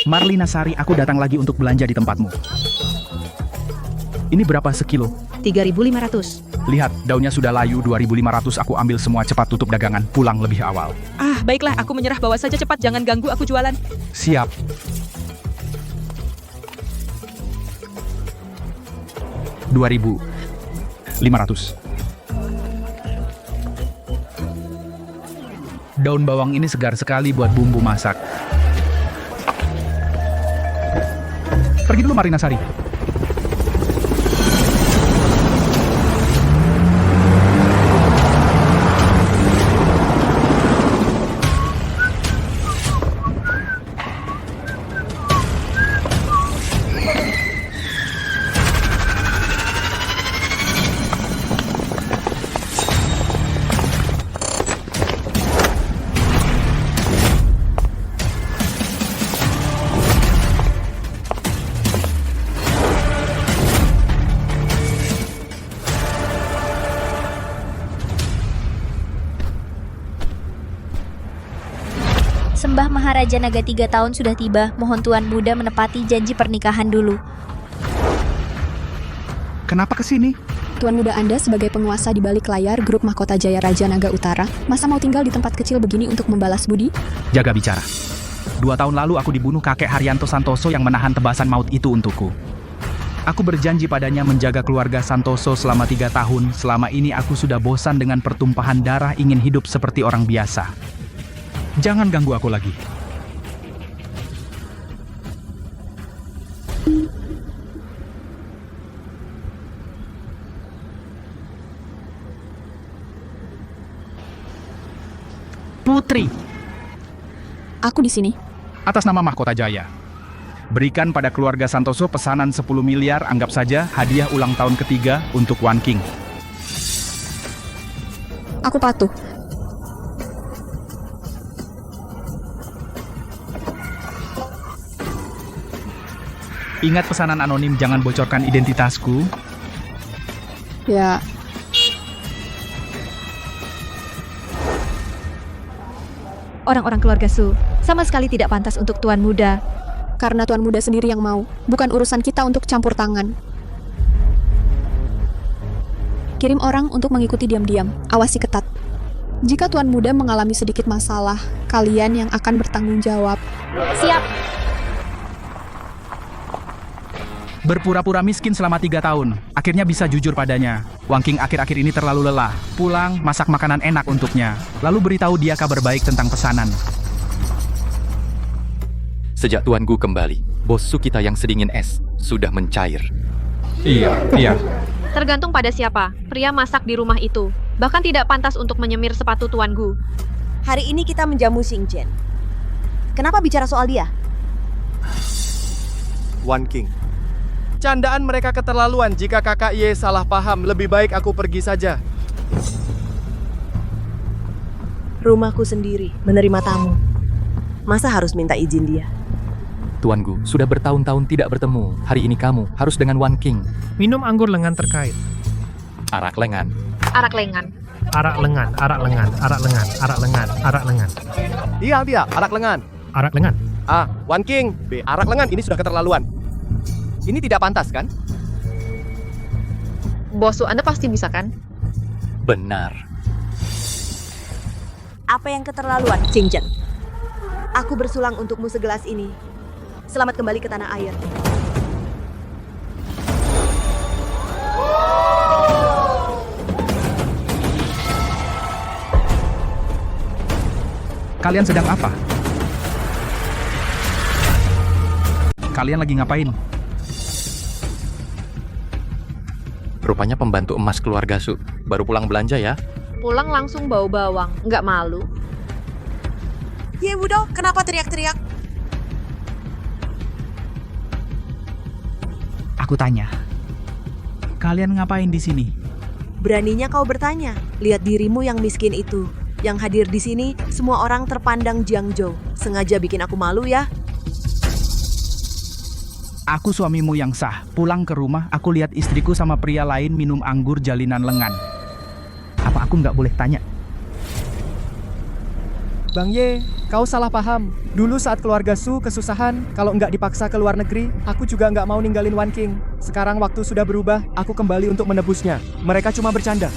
Marlina Sari, aku datang lagi untuk belanja di tempatmu. Ini berapa sekilo? 3.500. Lihat, daunnya sudah layu. 2.500. Aku ambil semua, cepat tutup dagangan, pulang lebih awal. Ah, baiklah, aku menyerah, bawa saja cepat, jangan ganggu aku jualan. Siap. $2.500. Daun bawang ini segar sekali buat bumbu masak. Pergi dulu Marlina Sari. Sembah Maharaja Naga 3 tahun sudah tiba. Mohon Tuan Muda menepati janji pernikahan dulu. Kenapa kesini? Tuan Muda Anda sebagai penguasa di balik layar grup Mahkota Jaya Raja Naga Utara, masa mau tinggal di tempat kecil begini untuk membalas budi? Jaga bicara. 2 tahun lalu aku dibunuh kakek Haryanto Santoso yang menahan tebasan maut itu untukku. Aku berjanji padanya menjaga keluarga Santoso selama 3 tahun. Selama ini aku sudah bosan dengan pertumpahan darah, ingin hidup seperti orang biasa. Jangan ganggu aku lagi. Putri, Aku di sini. atas nama Mahkota Jaya, berikan pada keluarga Santoso pesanan 10 miliar, anggap saja hadiah ulang tahun ketiga untuk Wan King. Aku patuh. Ingat pesanan anonim, jangan bocorkan identitasku. Ya, Orang-orang keluarga Su sama sekali tidak pantas untuk Tuan Muda. karena Tuan Muda sendiri yang mau. Bukan urusan kita untuk campur tangan. Kirim orang untuk mengikuti diam-diam. Awasi ketat. Jika Tuan Muda mengalami sedikit masalah, kalian yang akan bertanggung jawab. Siap. Berpura-pura miskin selama 3 tahun, akhirnya bisa jujur padanya. Wang King akhir-akhir ini terlalu lelah. Pulang, masak makanan enak untuknya. Lalu beritahu dia kabar baik tentang pesanan. Sejak tuanku kembali, bos Su kita yang sedingin es sudah mencair. Iya. Tergantung pada siapa. Pria masak di rumah itu bahkan tidak pantas untuk menyemir sepatu Tuan Gu. Hari ini kita menjamu Xing Chen. Kenapa bicara soal dia? Wan King. Candaan mereka keterlaluan. Jika kakak Ye salah paham, lebih baik aku pergi saja. Rumahku sendiri, menerima tamu. Masa harus minta izin dia? Tuanku, sudah bertahun-tahun tidak bertemu. Hari ini kamu harus dengan Wan King. Minum anggur lengan terkait. Arak lengan. Arak lengan. Arak lengan, arak lengan, arak lengan, arak lengan, arak lengan. Dia, arak lengan. Arak lengan. A. Wan King. B. Arak lengan. Ini sudah keterlaluan. Ini tidak pantas, kan? Bos Su Anda pasti bisa kan? Benar. Apa yang keterlaluan, Xing Chen? Aku bersulang untukmu segelas ini. Selamat kembali ke tanah air. Kalian sedang apa? Kalian lagi ngapain? Rupanya pembantu emas keluarga Su. Baru pulang belanja ya? Pulang langsung bau bawang, nggak malu. Ye Budo, kenapa teriak-teriak? Aku tanya. Kalian ngapain di sini? Beraninya kau bertanya. Lihat dirimu yang miskin itu. Yang hadir di sini, semua orang terpandang Jiangzhou. Sengaja bikin aku malu ya. Aku suamimu yang sah. Pulang ke rumah, aku lihat istriku sama pria lain minum anggur jalinan lengan. Apa aku nggak boleh tanya? Bang Ye, Kau salah paham. Dulu saat keluarga Su kesusahan, kalau nggak dipaksa ke luar negeri, aku juga nggak mau ninggalin Wan King. Sekarang waktu sudah berubah, aku kembali untuk menebusnya. Mereka cuma bercanda.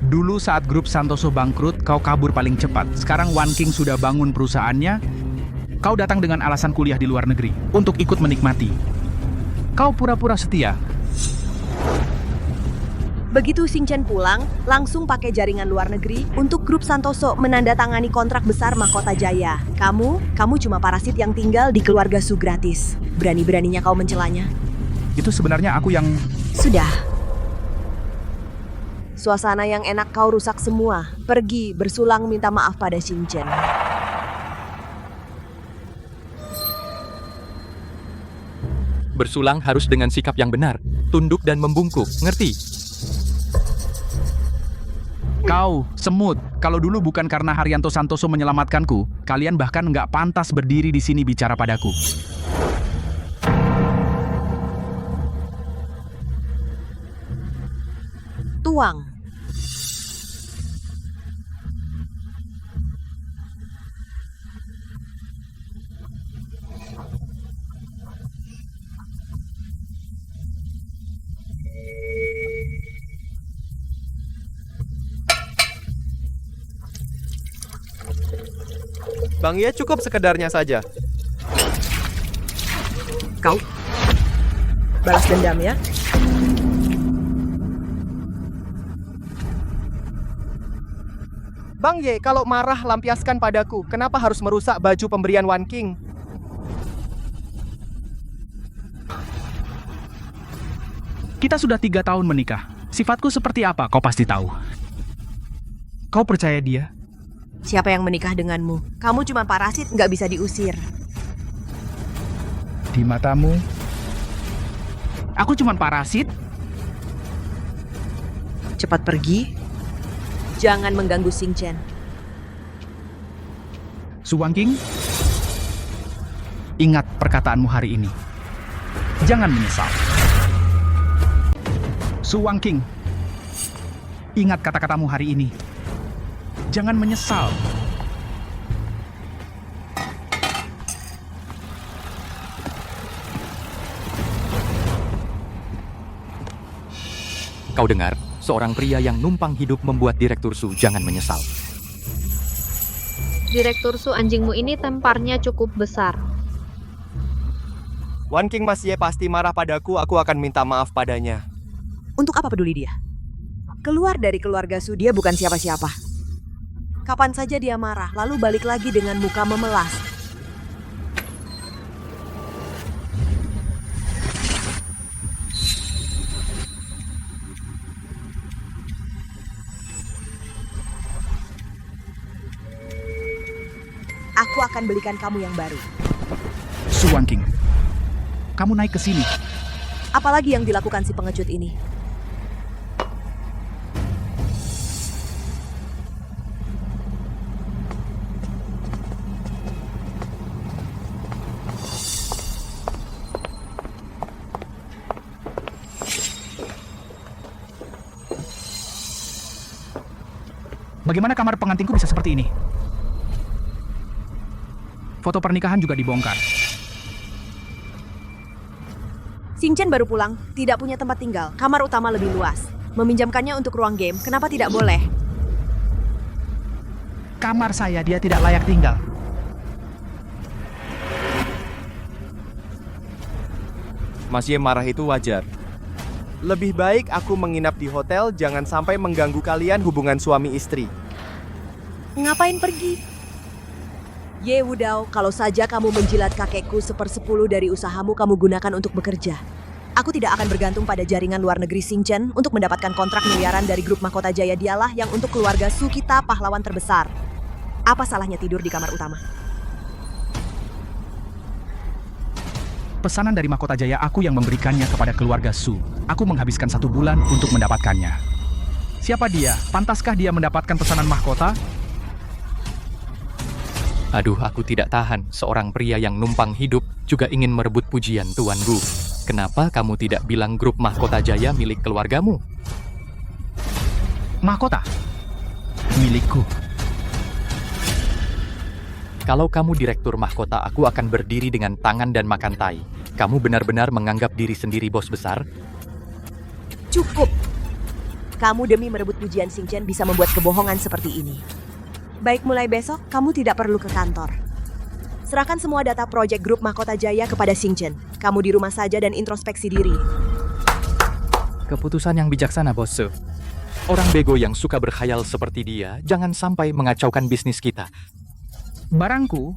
Dulu saat grup Santoso bangkrut, kau kabur paling cepat. Sekarang Wan King sudah bangun perusahaannya. Kau datang dengan alasan kuliah di luar negeri untuk ikut menikmati. Kau pura-pura setia. Begitu Xing Chen pulang, langsung pakai jaringan luar negeri untuk grup Santoso menandatangani kontrak besar Mahkota Jaya. Kamu cuma parasit yang tinggal di keluarga Su gratis. Berani-beraninya kau mencelanya. Itu sebenarnya aku yang... Sudah. Suasana yang enak kau rusak semua. Pergi bersulang minta maaf pada Xing Chen. Bersulang harus dengan sikap yang benar, tunduk dan membungkuk, ngerti? Kau, semut. Kalau dulu bukan karena Haryanto Santoso menyelamatkanku, kalian bahkan nggak pantas berdiri di sini bicara padaku. Tuang. Bang Ye cukup sekedarnya saja. Kau balas dendam ya. Bang Ye, kalau marah lampiaskan padaku. Kenapa harus merusak baju pemberian Wan King? Kita sudah 3 tahun menikah. Sifatku seperti apa kau pasti tahu. Kau percaya dia? Siapa yang menikah denganmu? Kamu cuma parasit, nggak bisa diusir. Di matamu, aku cuma parasit. Cepat pergi. Jangan mengganggu Xing Chen. Su Wangking, ingat perkataanmu hari ini. Jangan menyesal. Su Wangking, ingat kata-katamu hari ini. Jangan menyesal. Kau dengar, seorang pria yang numpang hidup membuat Direktur Su jangan menyesal. Direktur Su, anjingmu ini temparnya cukup besar. Wan King Mas Ye pasti marah padaku, aku akan minta maaf padanya. Untuk apa peduli dia? Keluar dari keluarga Su, dia bukan siapa-siapa. Kapan saja dia marah, lalu balik lagi dengan muka memelas. Aku akan belikan kamu yang baru. Su Wangking, kamu naik ke sini. Apalagi yang dilakukan si pengecut ini? Bagaimana kamar pengantinku bisa seperti ini? Foto pernikahan juga dibongkar. Xing Chen baru pulang, tidak punya tempat tinggal. Kamar utama lebih luas. Meminjamkannya untuk ruang game, kenapa tidak boleh? Kamar saya dia tidak layak tinggal. Mas Ye marah itu wajar. Lebih baik aku menginap di hotel, jangan sampai mengganggu kalian hubungan suami istri. Ngapain pergi? Ye Wudao, kalau saja kamu menjilat kakekku 1/10 dari usahamu kamu gunakan untuk bekerja. Aku tidak akan bergantung pada jaringan luar negeri Xing Chen untuk mendapatkan kontrak miliaran dari grup Mahkota Jaya. Dialah yang untuk keluarga Su kita pahlawan terbesar. Apa salahnya tidur di kamar utama? Pesanan dari Mahkota Jaya aku yang memberikannya kepada keluarga Su. Aku menghabiskan 1 bulan untuk mendapatkannya. Siapa dia? Pantaskah dia mendapatkan pesanan mahkota? Aduh, aku tidak tahan. Seorang pria yang numpang hidup juga ingin merebut pujian Tuan Gu. Kenapa kamu tidak bilang grup Mahkota Jaya milik keluargamu? Mahkota? Milikku. Kalau kamu direktur mahkota, aku akan berdiri dengan tangan dan makan tai. Kamu benar-benar menganggap diri sendiri bos besar? Cukup. Kamu demi merebut pujian Xingchen bisa membuat kebohongan seperti ini. Baik, mulai besok kamu tidak perlu ke kantor. Serahkan semua data proyek grup Mahkota Jaya kepada Xingchen. Kamu di rumah saja dan introspeksi diri. Keputusan yang bijaksana, bos. Orang bego yang suka berkhayal seperti dia, jangan sampai mengacaukan bisnis kita. Barangku,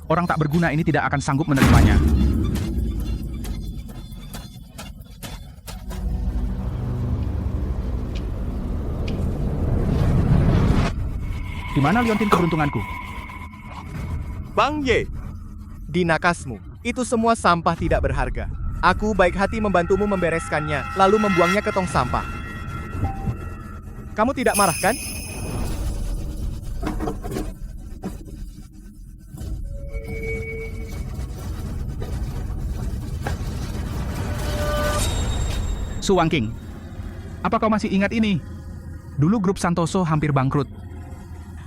orang tak berguna ini tidak akan sanggup menerimanya. Di mana liontin keberuntunganku? Bang Ye, di nakasmu, itu semua sampah tidak berharga. Aku baik hati membantumu membereskannya, lalu membuangnya ke tong sampah. Kamu tidak marah, kan? Su Wangking, apa kau masih ingat ini? Dulu grup Santoso hampir bangkrut.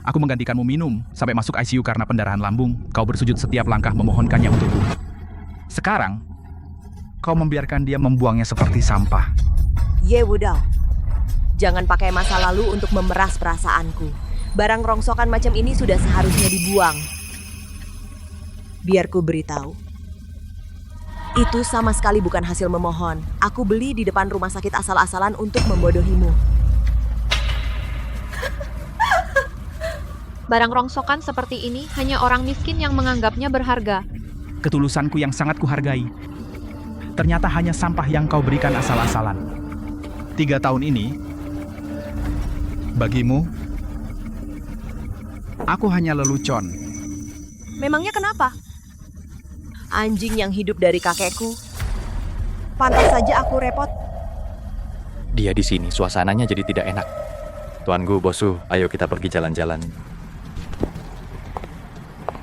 Aku menggantikanmu minum sampai masuk ICU karena pendarahan lambung. Kau bersujud setiap langkah memohonkannya untukku. Sekarang, kau membiarkan dia membuangnya seperti sampah. Ye Wudao, jangan pakai masa lalu untuk memeras perasaanku. Barang rongsokan macam ini sudah seharusnya dibuang. Biar ku beritahu. Itu sama sekali bukan hasil memohon. Aku beli di depan rumah sakit asal-asalan untuk membodohimu. Barang rongsokan seperti ini hanya orang miskin yang menganggapnya berharga. Ketulusanku yang sangat kuhargai. Ternyata hanya sampah yang kau berikan asal-asalan. 3 tahun ini, bagimu, aku hanya lelucon. Memangnya kenapa? Anjing yang hidup dari kakekku. Pantas saja aku repot. Dia di sini, suasananya jadi tidak enak. Tuanku, bosu, ayo kita pergi jalan-jalan.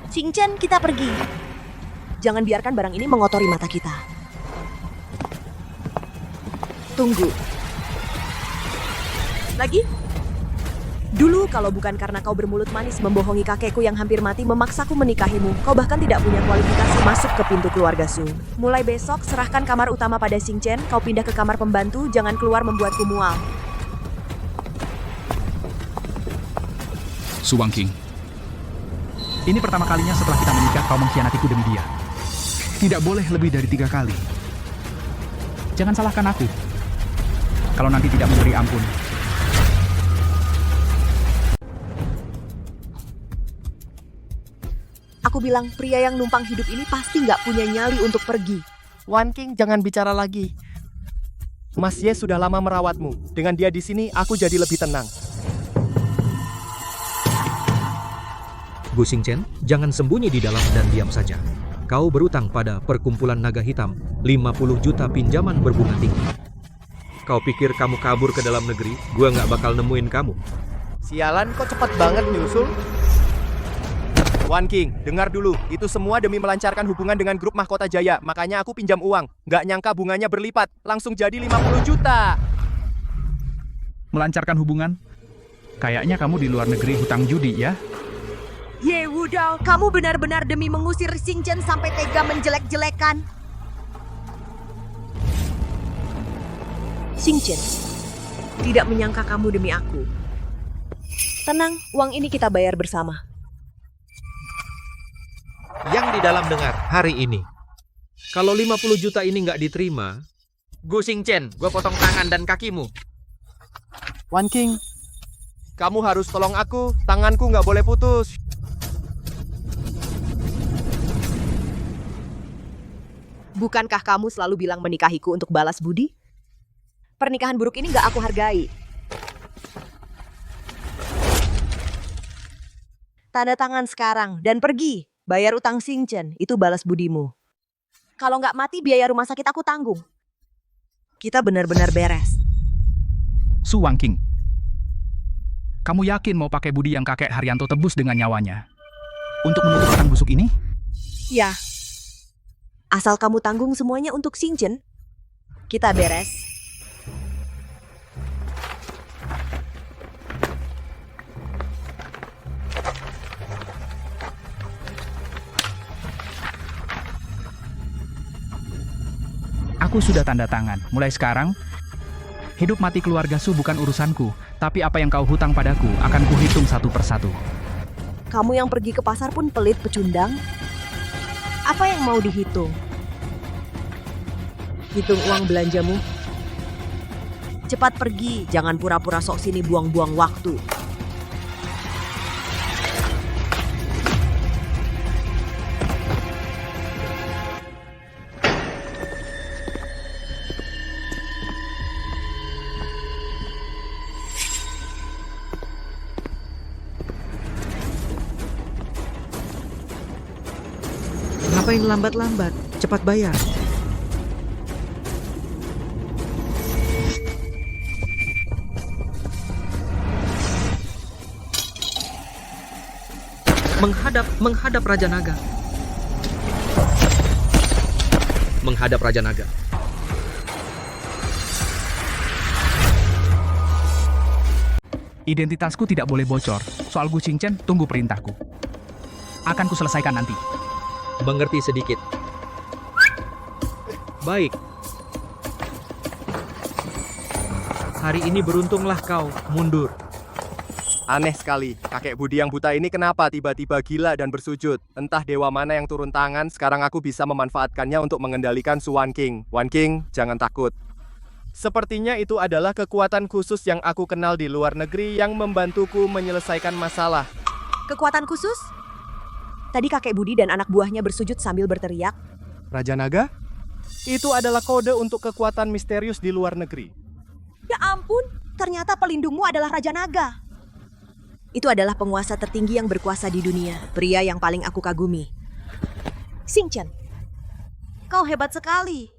Xingchen, kita pergi. Jangan biarkan barang ini mengotori mata kita. Tunggu. Lagi? Dulu kalau bukan karena kau bermulut manis membohongi kakekku yang hampir mati memaksaku menikahimu, kau bahkan tidak punya kualifikasi masuk ke pintu keluarga Su. Mulai besok, serahkan kamar utama pada Xingchen, kau pindah ke kamar pembantu, jangan keluar membuatku mual. Su Wangking, ini pertama kalinya setelah kita menikah kau mengkhianatiku demi dia. Tidak boleh lebih dari 3 kali. Jangan salahkan aku. Kalau nanti tidak memberi ampun. Aku bilang pria yang numpang hidup ini pasti nggak punya nyali untuk pergi. Wan King, jangan bicara lagi. Mas Ye sudah lama merawatmu. Dengan dia di sini, aku jadi lebih tenang. Gu Xingchen, jangan sembunyi di dalam dan diam saja. Kau berutang pada perkumpulan naga hitam 50 juta pinjaman berbunga tinggi. Kau pikir kamu kabur ke dalam negeri, gua nggak bakal nemuin kamu. Sialan, kok cepat banget nyusul? Wan King, dengar dulu. Itu semua demi melancarkan hubungan dengan grup Mahkota Jaya. Makanya aku pinjam uang. Nggak nyangka bunganya berlipat. Langsung jadi 50 juta. Melancarkan hubungan? Kayaknya kamu di luar negeri hutang judi ya? Ye Wudao, kamu benar-benar demi mengusir Xingchen sampai tega menjelek-jelekan. Xingchen, tidak menyangka kamu demi aku. Tenang, uang ini kita bayar bersama. Yang di dalam dengar hari ini. Kalau 50 juta ini nggak diterima, Gu Xingchen, gua potong tangan dan kakimu. Wan King, kamu harus tolong aku. Tanganku nggak boleh putus. Bukankah kamu selalu bilang menikahiku untuk balas budi? Pernikahan buruk ini nggak aku hargai. Tanda tangan sekarang dan pergi. Bayar utang Xingchen, itu balas budimu. Kalau nggak mati, biaya rumah sakit aku tanggung. Kita benar-benar beres. Su Wangking, kamu yakin mau pakai budi yang kakek Haryanto tebus dengan nyawanya? Untuk menutup hutang busuk ini? Ya. Asal kamu tanggung semuanya untuk Xingchen, kita beres. Aku sudah tanda tangan. Mulai sekarang, hidup mati keluarga Su bukan urusanku, tapi apa yang kau hutang padaku akan kuhitung satu persatu. Kamu yang pergi ke pasar pun pelit, pecundang. Apa yang mau dihitung? Hitung uang belanjamu. Cepat pergi, jangan pura-pura sok sini buang-buang waktu. Ngapain lambat-lambat? Cepat bayar. Menghadap Raja Naga. Menghadap Raja Naga. Identitasku tidak boleh bocor. Soal Gu Qingchen, tunggu perintahku. Akan kuselesaikan nanti. Mengerti sedikit. Baik. Hari ini beruntunglah kau, mundur. Aneh sekali, kakek Budi yang buta ini kenapa tiba-tiba gila dan bersujud? Entah dewa mana yang turun tangan, sekarang aku bisa memanfaatkannya untuk mengendalikan Su Wan King. Wan King, jangan takut. Sepertinya itu adalah kekuatan khusus yang aku kenal di luar negeri yang membantuku menyelesaikan masalah. Kekuatan khusus? Tadi kakek Budi dan anak buahnya bersujud sambil berteriak. Raja Naga? Itu adalah kode untuk kekuatan misterius di luar negeri. Ya ampun, ternyata pelindungmu adalah Raja Naga. Itu adalah penguasa tertinggi yang berkuasa di dunia, pria yang paling aku kagumi. Xingchen, kau hebat sekali.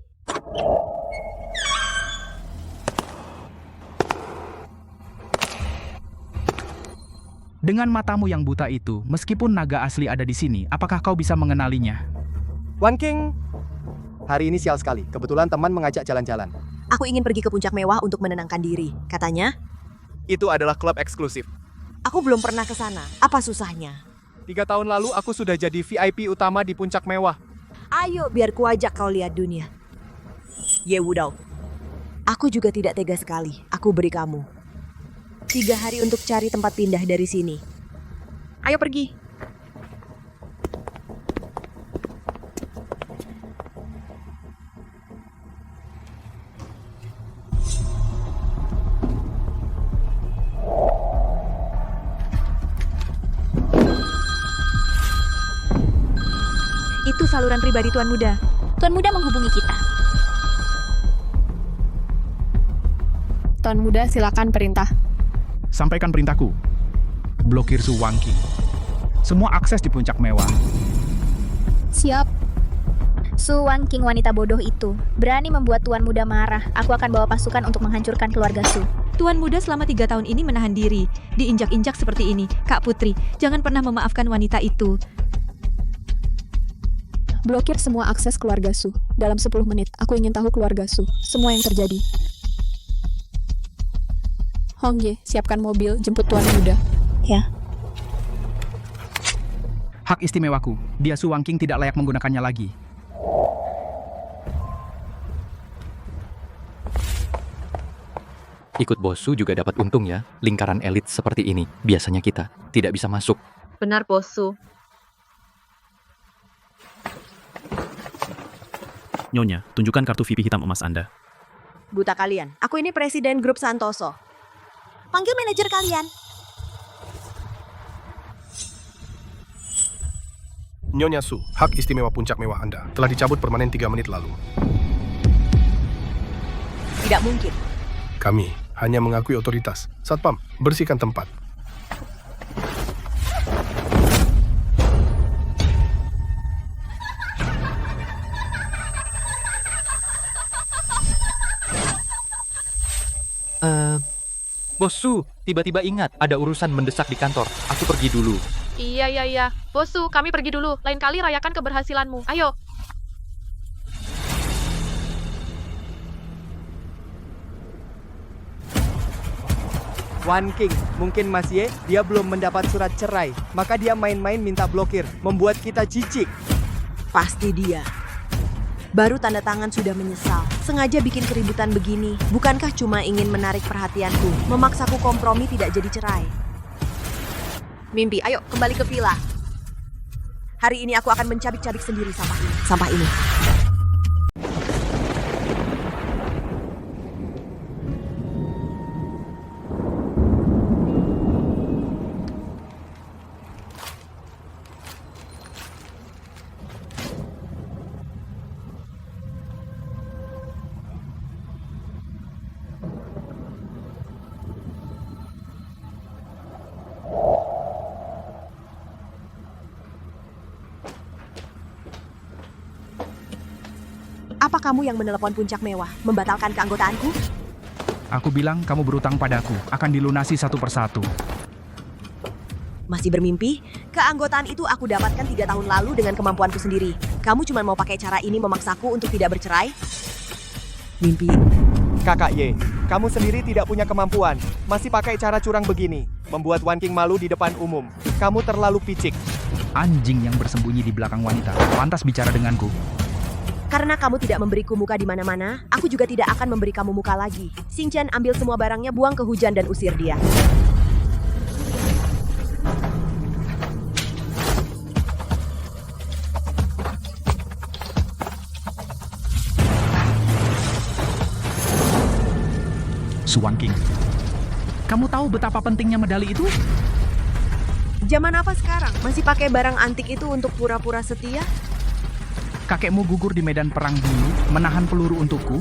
Dengan matamu yang buta itu, meskipun naga asli ada di sini, apakah kau bisa mengenalinya? Wan King, hari ini sial sekali. Kebetulan teman mengajak jalan-jalan. Aku ingin pergi ke puncak mewah untuk menenangkan diri, katanya. Itu adalah klub eksklusif. Aku belum pernah ke sana. Apa susahnya? 3 tahun lalu aku sudah jadi VIP utama di puncak mewah. Ayo, biar ku ajak kau lihat dunia. Ye Wudao. Aku juga tidak tega sekali. Aku beri kamu 3 hari untuk cari tempat pindah dari sini. Ayo pergi. Itu saluran pribadi Tuan Muda. Tuan Muda menghubungi kita. Tuan Muda, silakan perintah. Sampaikan perintahku. Blokir Su Wan King. Semua akses di puncak mewah. Siap. Su Wan King wanita bodoh itu berani membuat Tuan Muda marah. Aku akan bawa pasukan untuk menghancurkan keluarga Su. Tuan Muda selama 3 tahun ini menahan diri. Diinjak-injak seperti ini. Kak Putri, jangan pernah memaafkan wanita itu. Blokir semua akses keluarga Su. Dalam 10 menit, aku ingin tahu keluarga Su. Semua yang terjadi. Hong Ye, siapkan mobil, jemput Tuan Muda. Ya. Hak istimewaku. Dia Su Wan King tidak layak menggunakannya lagi. Ikut Bos Su juga dapat untung ya. Lingkaran elit seperti ini, biasanya kita tidak bisa masuk. Benar, Bosu. Nyonya, tunjukkan kartu VIP hitam emas Anda. Buta kalian. Aku ini presiden grup Santoso. Panggil manajer kalian. Nyonya Su, hak istimewa puncak mewah Anda telah dicabut permanen 3 menit lalu. Tidak mungkin. Kami hanya mengakui otoritas. Satpam, bersihkan tempat. Bos Su, tiba-tiba ingat ada urusan mendesak di kantor. Aku pergi dulu. Iya. Bosu, kami pergi dulu. Lain kali rayakan keberhasilanmu. Ayo. Wan King, mungkin Mas Ye, dia belum mendapat surat cerai. Maka dia main-main minta blokir, membuat kita jijik. Pasti dia. Baru tanda tangan sudah menyesal. Sengaja bikin keributan begini. Bukankah cuma ingin menarik perhatianku? Memaksaku kompromi tidak jadi cerai. Mimpi, ayo kembali ke villa. Hari ini aku akan mencabik-cabik sendiri sampah ini. Sampah ini. Apa kamu yang menelepon Puncak Mewah, membatalkan keanggotaanku? Aku bilang kamu berutang padaku, akan dilunasi satu persatu. Masih bermimpi? Keanggotaan itu aku dapatkan 3 tahun lalu dengan kemampuanku sendiri. Kamu cuma mau pakai cara ini memaksaku untuk tidak bercerai? Mimpi. Kakak Ye, kamu sendiri tidak punya kemampuan. Masih pakai cara curang begini. Membuat Wan King malu di depan umum. Kamu terlalu picik. Anjing yang bersembunyi di belakang wanita, pantas bicara denganku. Karena kamu tidak memberiku muka di mana-mana, aku juga tidak akan memberi kamu muka lagi. Xing Chen, ambil semua barangnya, buang ke hujan dan usir dia. Su Wangking, kamu tahu betapa pentingnya medali itu? Zaman apa sekarang? Masih pakai barang antik itu untuk pura-pura setia? Kakekmu gugur di medan perang dulu, menahan peluru untukku.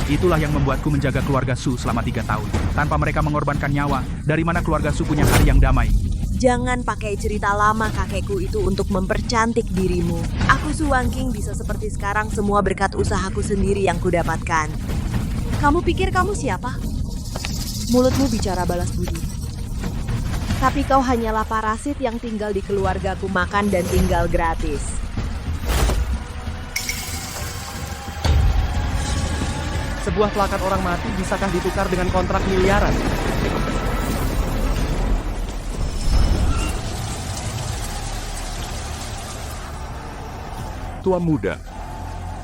Itulah yang membuatku menjaga keluarga Su selama 3 tahun. Tanpa mereka mengorbankan nyawa, dari mana keluarga Su punya hari yang damai? Jangan pakai cerita lama kakekku itu untuk mempercantik dirimu. Aku Su Wangking bisa seperti sekarang semua berkat usahaku sendiri yang kudapatkan. Kamu pikir kamu siapa? Mulutmu bicara balas budi. Tapi kau hanyalah parasit yang tinggal di keluargaku, makan dan tinggal gratis. Sebuah plakat orang mati bisakah ditukar dengan kontrak miliaran? Tuan muda,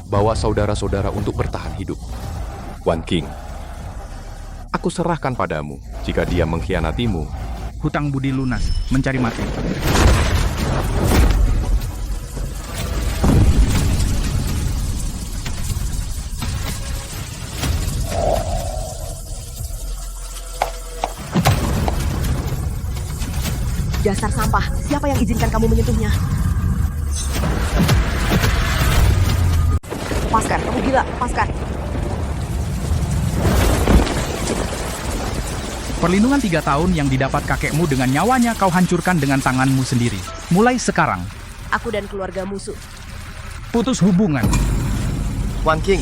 bawa saudara-saudara untuk bertahan hidup. Wan King, aku serahkan padamu jika dia mengkhianatimu. Hutang budi lunas, mencari mati. Dasar sampah, siapa yang izinkan kamu menyentuhnya? Lepaskan, kamu gila, lepaskan. Perlindungan 3 tahun yang didapat kakekmu dengan nyawanya kau hancurkan dengan tanganmu sendiri. Mulai sekarang, Aku dan keluarga musuh. putus hubungan. Wan King,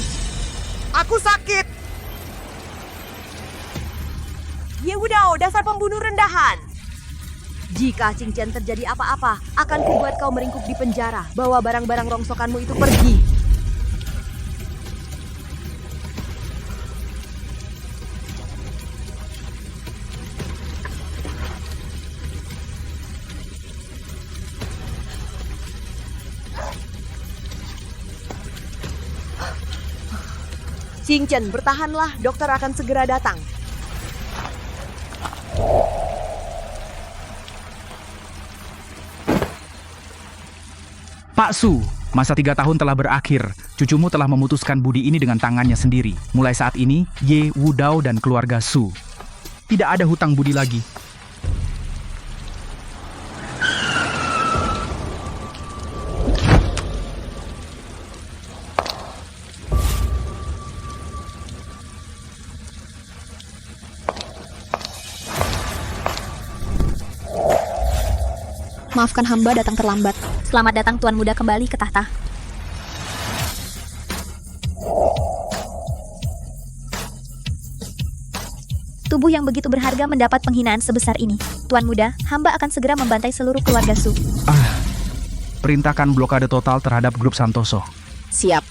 aku sakit! Ye Wudao, dasar pembunuh rendahan. Jika Xing Chen terjadi apa-apa, akan kubuat kau meringkuk di penjara. Bawa barang-barang rongsokanmu itu pergi. Xing Chen, bertahanlah. Dokter akan segera datang. Pak Su, masa 3 tahun telah berakhir. Cucumu telah memutuskan budi ini dengan tangannya sendiri. Mulai saat ini, Ye Wudao dan keluarga Su tidak ada hutang budi lagi. Maafkan hamba datang terlambat. Selamat datang Tuan Muda kembali ke tahta. Tubuh yang begitu berharga mendapat penghinaan sebesar ini. Tuan Muda, hamba akan segera membantai seluruh keluarga Su. Perintahkan blokade total terhadap grup Santoso. Siap.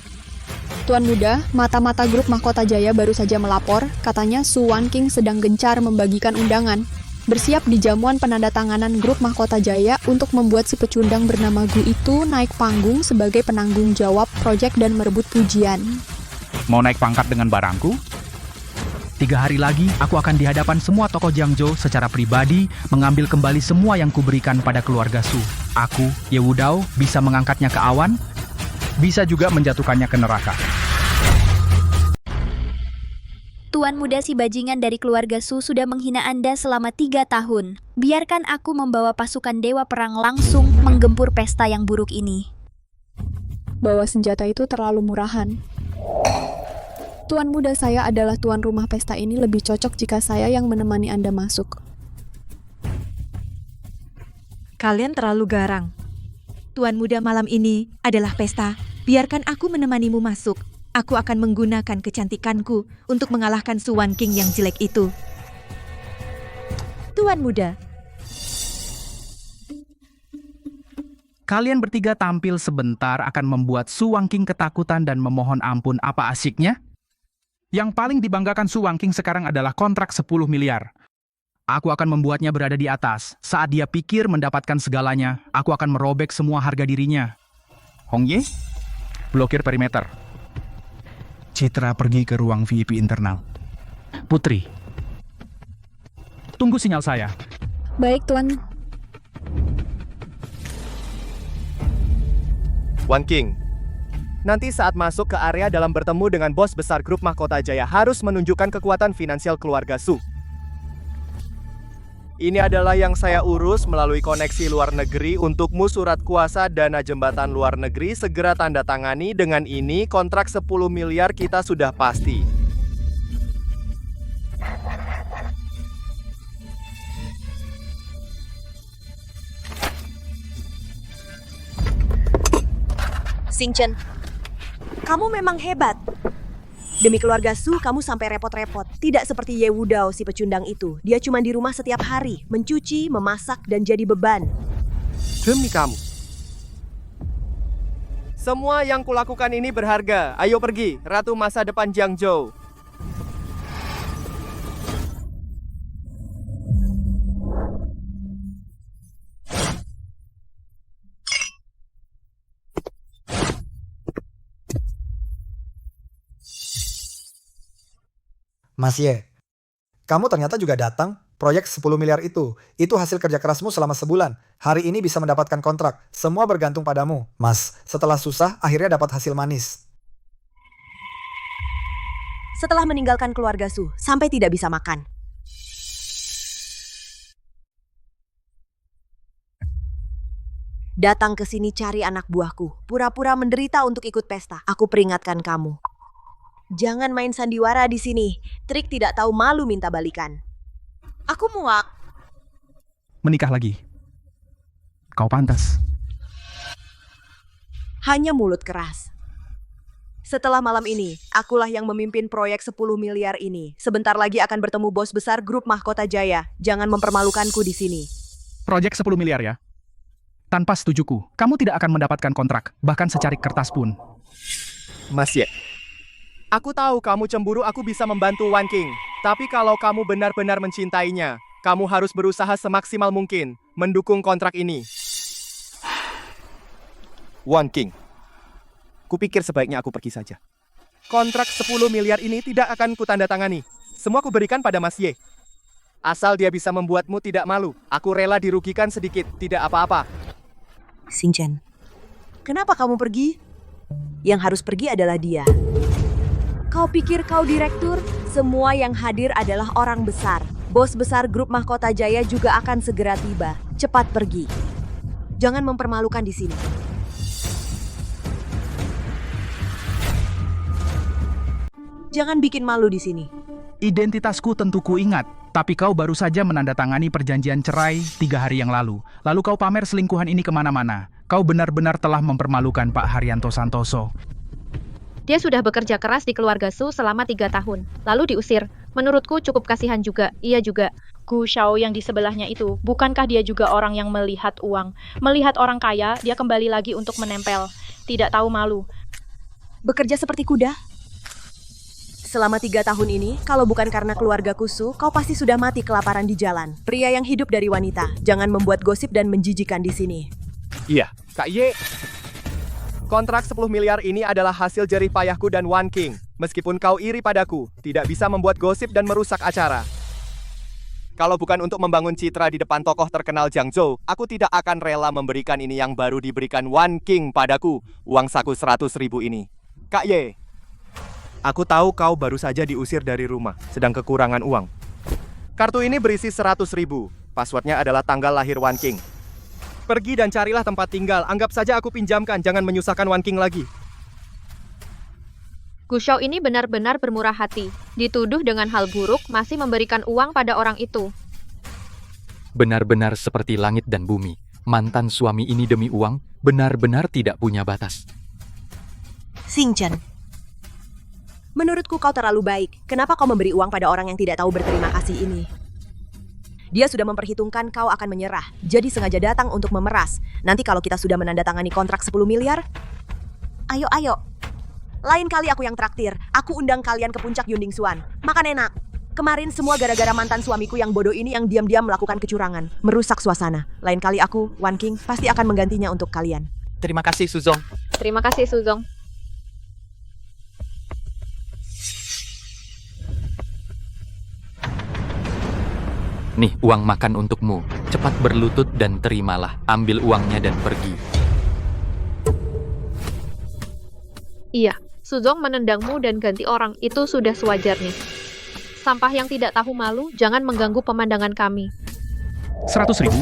Tuan Muda, mata-mata grup Mahkota Jaya baru saja melapor, katanya Su Wangking sedang gencar membagikan undangan. bersiap di jamuan penandatanganan grup Mahkota Jaya untuk membuat si pecundang bernama Gu itu naik panggung sebagai penanggung jawab proyek dan merebut pujian. Mau naik pangkat dengan barangku? 3 hari lagi, aku akan di hadapan semua tokoh Jiangzhou secara pribadi mengambil kembali semua yang kuberikan pada keluarga Su. Aku, Ye Wudao, bisa mengangkatnya ke awan, bisa juga menjatuhkannya ke neraka. Tuan muda si bajingan dari keluarga Su sudah menghina Anda selama 3 tahun. Biarkan aku membawa pasukan dewa perang langsung menggempur pesta yang buruk ini. Bawa senjata itu terlalu murahan. Tuan muda saya adalah tuan rumah pesta ini, lebih cocok jika saya yang menemani Anda masuk. Kalian terlalu garang. Tuan muda malam ini adalah pesta. Biarkan aku menemanimu masuk. Aku akan menggunakan kecantikanku untuk mengalahkan Su Wanking yang jelek itu. Tuan muda. Kalian bertiga tampil sebentar akan membuat Su Wanking ketakutan dan memohon ampun. Apa asiknya? Yang paling dibanggakan Su Wanking sekarang adalah kontrak 10 miliar. Aku akan membuatnya berada di atas. Saat dia pikir mendapatkan segalanya, aku akan merobek semua harga dirinya. Hong Ye, blokir perimeter. Citra pergi ke ruang VIP internal. Putri, tunggu sinyal saya. Baik, Tuan. Wanking, nanti saat masuk ke area dalam bertemu dengan bos besar grup Mahkota Jaya harus menunjukkan kekuatan finansial keluarga Su. Ini adalah yang saya urus melalui koneksi luar negeri untukmu. Surat kuasa dana jembatan luar negeri segera tanda tangani. Dengan ini kontrak 10 miliar kita sudah pasti. Xing Chen, kamu memang hebat. Demi keluarga Su, kamu sampai repot-repot. Tidak seperti Ye Wudao si pecundang itu. Dia cuma di rumah setiap hari, mencuci, memasak, dan jadi beban. Demi kamu. Semua yang kulakukan ini berharga. Ayo pergi, Ratu masa depan Jiangzhou. Mas Ye, kamu ternyata juga datang. Proyek 10 miliar itu hasil kerja kerasmu selama sebulan. Hari ini bisa mendapatkan kontrak. Semua bergantung padamu. Mas, setelah susah, akhirnya dapat hasil manis. Setelah meninggalkan keluarga Su, sampai tidak bisa makan. Datang ke sini cari anak buahku. Pura-pura menderita untuk ikut pesta. Aku peringatkan kamu. Jangan main sandiwara di sini. Trik tidak tahu malu minta balikan. Aku muak. Menikah lagi. Kau pantas. Hanya mulut keras. Setelah malam ini, akulah yang memimpin proyek 10 miliar ini. Sebentar lagi akan bertemu bos besar grup Mahkota Jaya. Jangan mempermalukanku di sini. Proyek 10 miliar ya? Tanpa setujuku, kamu tidak akan mendapatkan kontrak, bahkan secarik kertas pun. Mas Ye, aku tahu kamu cemburu aku bisa membantu Wanking. Tapi kalau kamu benar-benar mencintainya, kamu harus berusaha semaksimal mungkin mendukung kontrak ini. Wanking, kupikir sebaiknya aku pergi saja. Kontrak 10 miliar ini tidak akan kutandatangani. Semua kuberikan pada Mas Ye. Asal dia bisa membuatmu tidak malu, aku rela dirugikan sedikit, tidak apa-apa. Xing Chen, kenapa kamu pergi? Yang harus pergi adalah dia. Kau pikir kau direktur? Semua yang hadir adalah orang besar. Bos besar grup Mahkota Jaya juga akan segera tiba. Cepat pergi. Jangan mempermalukan di sini. Jangan bikin malu di sini. Identitasku tentu ku ingat, tapi kau baru saja menandatangani perjanjian cerai 3 hari yang lalu. Lalu kau pamer selingkuhan ini kemana-mana. Kau benar-benar telah mempermalukan Pak Haryanto Santoso. Dia sudah bekerja keras di keluarga Su selama 3 tahun, lalu diusir. Menurutku cukup kasihan juga, iya juga. Gu Shao yang di sebelahnya itu, bukankah dia juga orang yang melihat uang? Melihat orang kaya, dia kembali lagi untuk menempel. Tidak tahu malu. Bekerja seperti kuda? Selama 3 tahun ini, kalau bukan karena keluarga Kusu, kau pasti sudah mati kelaparan di jalan. Pria yang hidup dari wanita, jangan membuat gosip dan menjijikan di sini. Iya, Kak Ye. Kontrak 10 miliar ini adalah hasil jerih payahku dan Wan King. Meskipun kau iri padaku, tidak bisa membuat gosip dan merusak acara. Kalau bukan untuk membangun citra di depan tokoh terkenal Jiangzhou, aku tidak akan rela memberikan ini yang baru diberikan Wan King padaku, uang saku 100.000 ini. Kak Ye, aku tahu kau baru saja diusir dari rumah, sedang kekurangan uang. Kartu ini berisi 100.000, passwordnya adalah tanggal lahir Wan King. Pergi dan carilah tempat tinggal, anggap saja aku pinjamkan, jangan menyusahkan Wan King lagi. Gu Shao ini benar-benar bermurah hati. Dituduh dengan hal buruk, masih memberikan uang pada orang itu. Benar-benar seperti langit dan bumi. Mantan suami ini demi uang benar-benar tidak punya batas. Xingchen, menurutku kau terlalu baik. Kenapa kau memberi uang pada orang yang tidak tahu berterima kasih ini? Dia sudah memperhitungkan kau akan menyerah, jadi sengaja datang untuk memeras. Nanti kalau kita sudah menandatangani kontrak 10 miliar, ayo. Lain kali aku yang traktir. Aku undang kalian ke puncak Yunding Xuan. Makan enak. Kemarin semua gara-gara mantan suamiku yang bodoh ini yang diam-diam melakukan kecurangan. Merusak suasana. Lain kali aku, Wan King, pasti akan menggantinya untuk kalian. Terima kasih, Suzong. Terima kasih, Suzong. Nih, uang makan untukmu. Cepat berlutut dan terimalah. Ambil uangnya dan pergi. Iya, Suzong menendangmu dan ganti orang, itu sudah sewajarnya. Sampah yang tidak tahu malu, jangan mengganggu pemandangan kami. 100.000?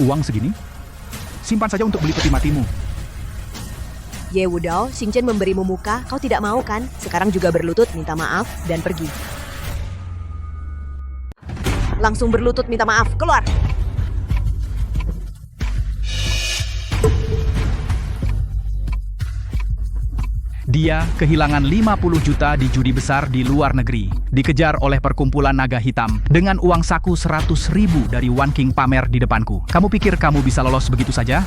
Uang segini? Simpan saja untuk beli peti matimu. Ye Wudao, Xingchen memberimu muka, kau tidak mau kan? Sekarang juga berlutut, minta maaf, dan pergi. Langsung berlutut minta maaf, keluar! Dia kehilangan 50 juta di judi besar di luar negeri. Dikejar oleh perkumpulan naga hitam dengan uang saku 100.000 dari Wan King pamer di depanku. Kamu pikir kamu bisa lolos begitu saja?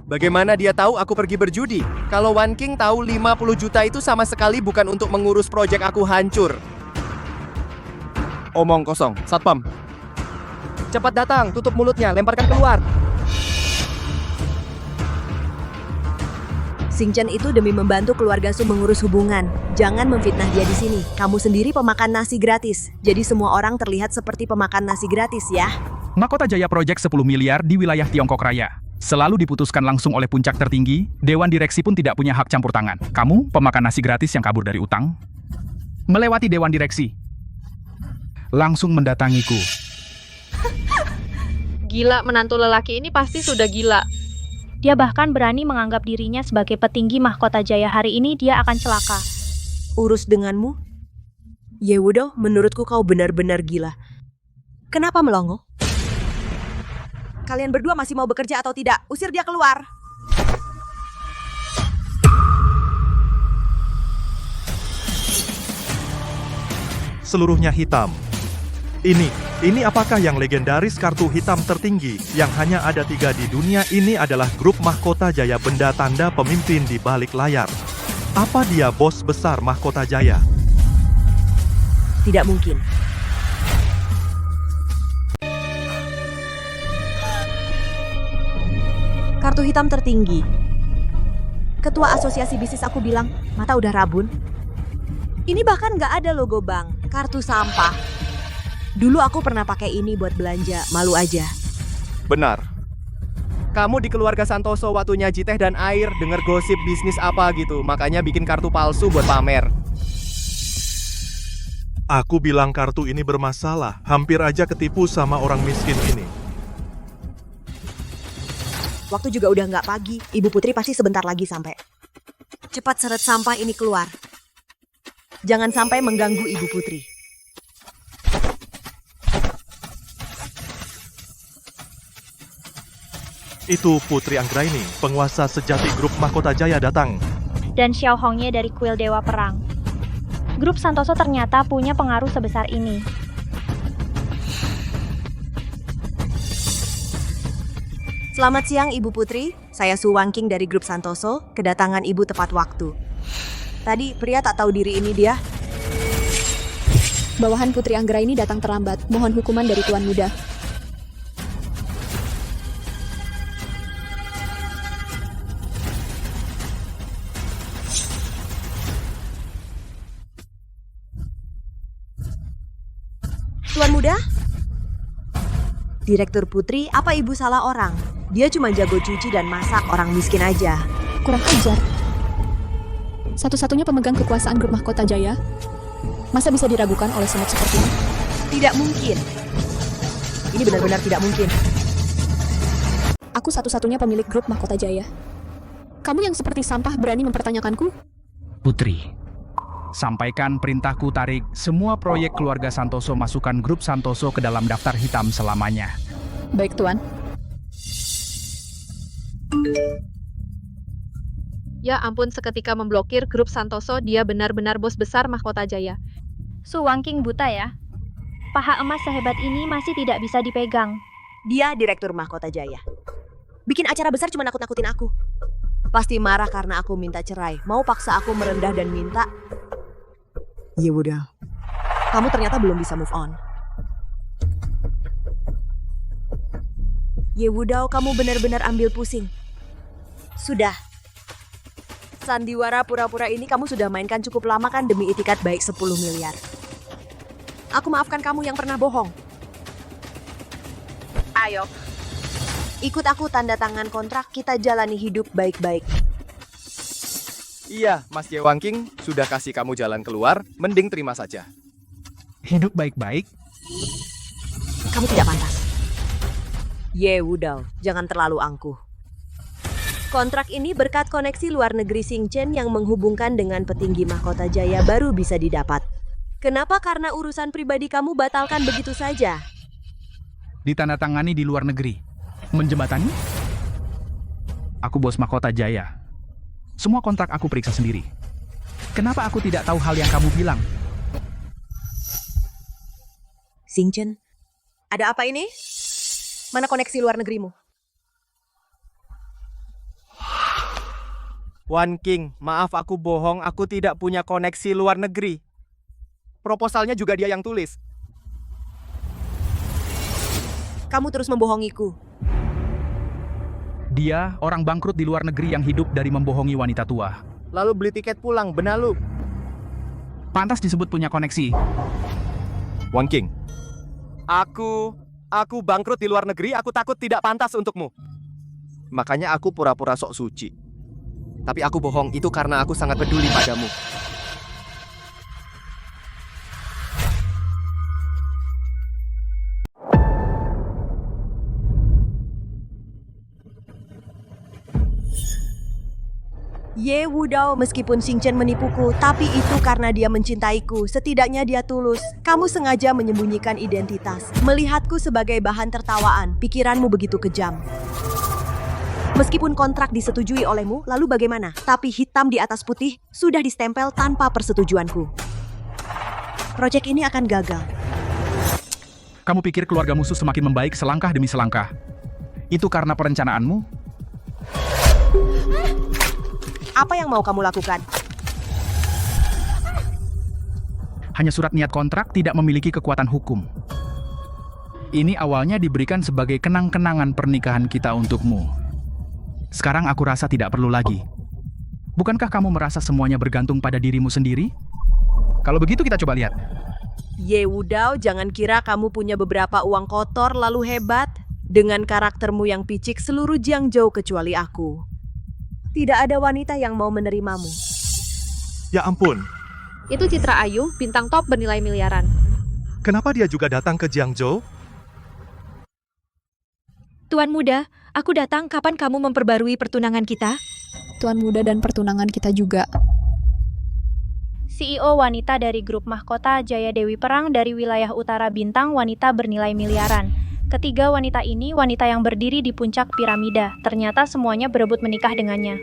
Bagaimana dia tahu aku pergi berjudi? Kalau Wan King tahu 50 juta itu sama sekali bukan untuk mengurus proyek aku hancur. Omong kosong, Satpam. Cepat datang, tutup mulutnya, lemparkan keluar. Xingchen itu demi membantu keluarga Su mengurus hubungan. Jangan memfitnah dia di sini. Kamu sendiri pemakan nasi gratis. Jadi semua orang terlihat seperti pemakan nasi gratis ya. Mahkota Jaya Project 10 miliar di wilayah Tiongkok Raya. Selalu diputuskan langsung oleh puncak tertinggi, Dewan Direksi pun tidak punya hak campur tangan. Kamu pemakan nasi gratis yang kabur dari utang? Melewati Dewan Direksi. Langsung mendatangiku. Gila, menantu lelaki ini pasti sudah gila. Dia bahkan berani menganggap dirinya sebagai petinggi Mahkota Jaya. Hari ini dia akan celaka. Urus denganmu? Ye Wudao, menurutku kau benar-benar gila. Kenapa melongo? Kalian berdua masih mau bekerja atau tidak? Usir dia keluar! Seluruhnya hitam. Ini apakah yang legendaris kartu hitam tertinggi yang hanya ada 3 di dunia ini adalah grup Mahkota Jaya benda tanda pemimpin di balik layar. Apa dia bos besar Mahkota Jaya? Tidak mungkin. Kartu hitam tertinggi. Ketua asosiasi bisnis aku bilang, mata udah rabun. Ini bahkan nggak ada logo bank, kartu sampah. Dulu aku pernah pakai ini buat belanja, malu aja. Benar. Kamu di keluarga Santoso waktu nyaji teh dan air, denger gosip bisnis apa gitu, makanya bikin kartu palsu buat pamer. Aku bilang kartu ini bermasalah, hampir aja ketipu sama orang miskin ini. Waktu juga udah nggak pagi, Ibu Putri pasti sebentar lagi sampai. Cepat seret sampah ini keluar. Jangan sampai mengganggu Ibu Putri. Itu Putri Anggraini, penguasa sejati grup Mahkota Jaya datang. Dan Xiao Hongye dari kuil Dewa Perang. Grup Santoso ternyata punya pengaruh sebesar ini. Selamat siang Ibu Putri, saya Su Wan King dari grup Santoso, kedatangan Ibu tepat waktu. Tadi pria tak tahu diri ini dia. Bawahan Putri Anggra ini datang terlambat. Mohon hukuman dari Tuan Muda. Tuan Muda? Direktur Putri, apa ibu salah orang? Dia cuma jago cuci dan masak, orang miskin aja. Kurang ajar. Satu-satunya pemegang kekuasaan grup Mahkota Jaya. Masa bisa diragukan oleh semut seperti ini? Tidak mungkin. Ini benar-benar tidak mungkin. Aku satu-satunya pemilik grup Mahkota Jaya. Kamu yang seperti sampah berani mempertanyakanku? Putri, sampaikan perintahku tarik semua proyek keluarga Santoso masukkan grup Santoso ke dalam daftar hitam selamanya. Baik, Tuan. Ya ampun, seketika memblokir grup Santoso, dia benar-benar bos besar Mahkota Jaya. Su Wangking buta ya? Paha emas sehebat ini masih tidak bisa dipegang. Dia direktur Mahkota Jaya. Bikin acara besar cuma nakut-nakutin aku. Pasti marah karena aku minta cerai. Mau paksa aku merendah dan minta. Ya udah. Kamu ternyata belum bisa move on. Ya udah, kamu benar-benar ambil pusing. Sudah. Sandiwara pura-pura ini kamu sudah mainkan cukup lama kan demi itikat baik 10 miliar. Aku maafkan kamu yang pernah bohong. Ayo. Ikut aku tanda tangan kontrak, kita jalani hidup baik-baik. Iya, Mas Ye Wangking sudah kasih kamu jalan keluar, mending terima saja. Hidup baik-baik? Kamu tidak pantas. Ye Wudao, jangan terlalu angkuh. Kontrak ini berkat koneksi luar negeri Xingchen yang menghubungkan dengan petinggi Mahkota Jaya baru bisa didapat. Kenapa? Karena urusan pribadi kamu batalkan begitu saja. Ditandatangani di luar negeri. Menjembatani? Aku bos Mahkota Jaya. Semua kontrak aku periksa sendiri. Kenapa aku tidak tahu hal yang kamu bilang? Xingchen, ada apa ini? Mana koneksi luar negerimu? Wangking, maaf aku bohong, aku tidak punya koneksi luar negeri. Proposalnya juga dia yang tulis. Kamu terus membohongiku. Dia orang bangkrut di luar negeri yang hidup dari membohongi wanita tua. Lalu beli tiket pulang, benalu. Pantas disebut punya koneksi. Wangking, aku bangkrut di luar negeri, aku takut tidak pantas untukmu. Makanya aku pura-pura sok suci. Tapi aku bohong, itu karena aku sangat peduli padamu. Ye Wudao, meskipun Xingchen menipuku, tapi itu karena dia mencintaiku. Setidaknya dia tulus. Kamu sengaja menyembunyikan identitas. Melihatku sebagai bahan tertawaan, pikiranmu begitu kejam. Meskipun kontrak disetujui olehmu, lalu bagaimana? Tapi hitam di atas putih sudah distempel tanpa persetujuanku. Proyek ini akan gagal. Kamu pikir keluarga musuh semakin membaik selangkah demi selangkah? Itu karena perencanaanmu? Apa yang mau kamu lakukan? Hanya surat niat kontrak tidak memiliki kekuatan hukum. Ini awalnya diberikan sebagai kenang-kenangan pernikahan kita untukmu. Sekarang aku rasa tidak perlu lagi. Bukankah kamu merasa semuanya bergantung pada dirimu sendiri? Kalau begitu kita coba lihat. Ye Wudao, jangan kira kamu punya beberapa uang kotor lalu hebat. Dengan karaktermu yang picik, seluruh Jiangzhou kecuali aku. Tidak ada wanita yang mau menerimamu. Ya ampun, Itu Citra Ayu, bintang top bernilai miliaran. kenapa dia juga datang ke Jiangzhou? Tuan Muda, aku datang kapan kamu memperbarui pertunangan kita? Tuan Muda dan pertunangan kita juga. CEO wanita dari grup Mahkota Jaya Dewi Perang dari wilayah Utara Bintang, wanita bernilai miliaran. Ketiga wanita ini wanita yang berdiri di puncak piramida. Ternyata semuanya berebut menikah dengannya.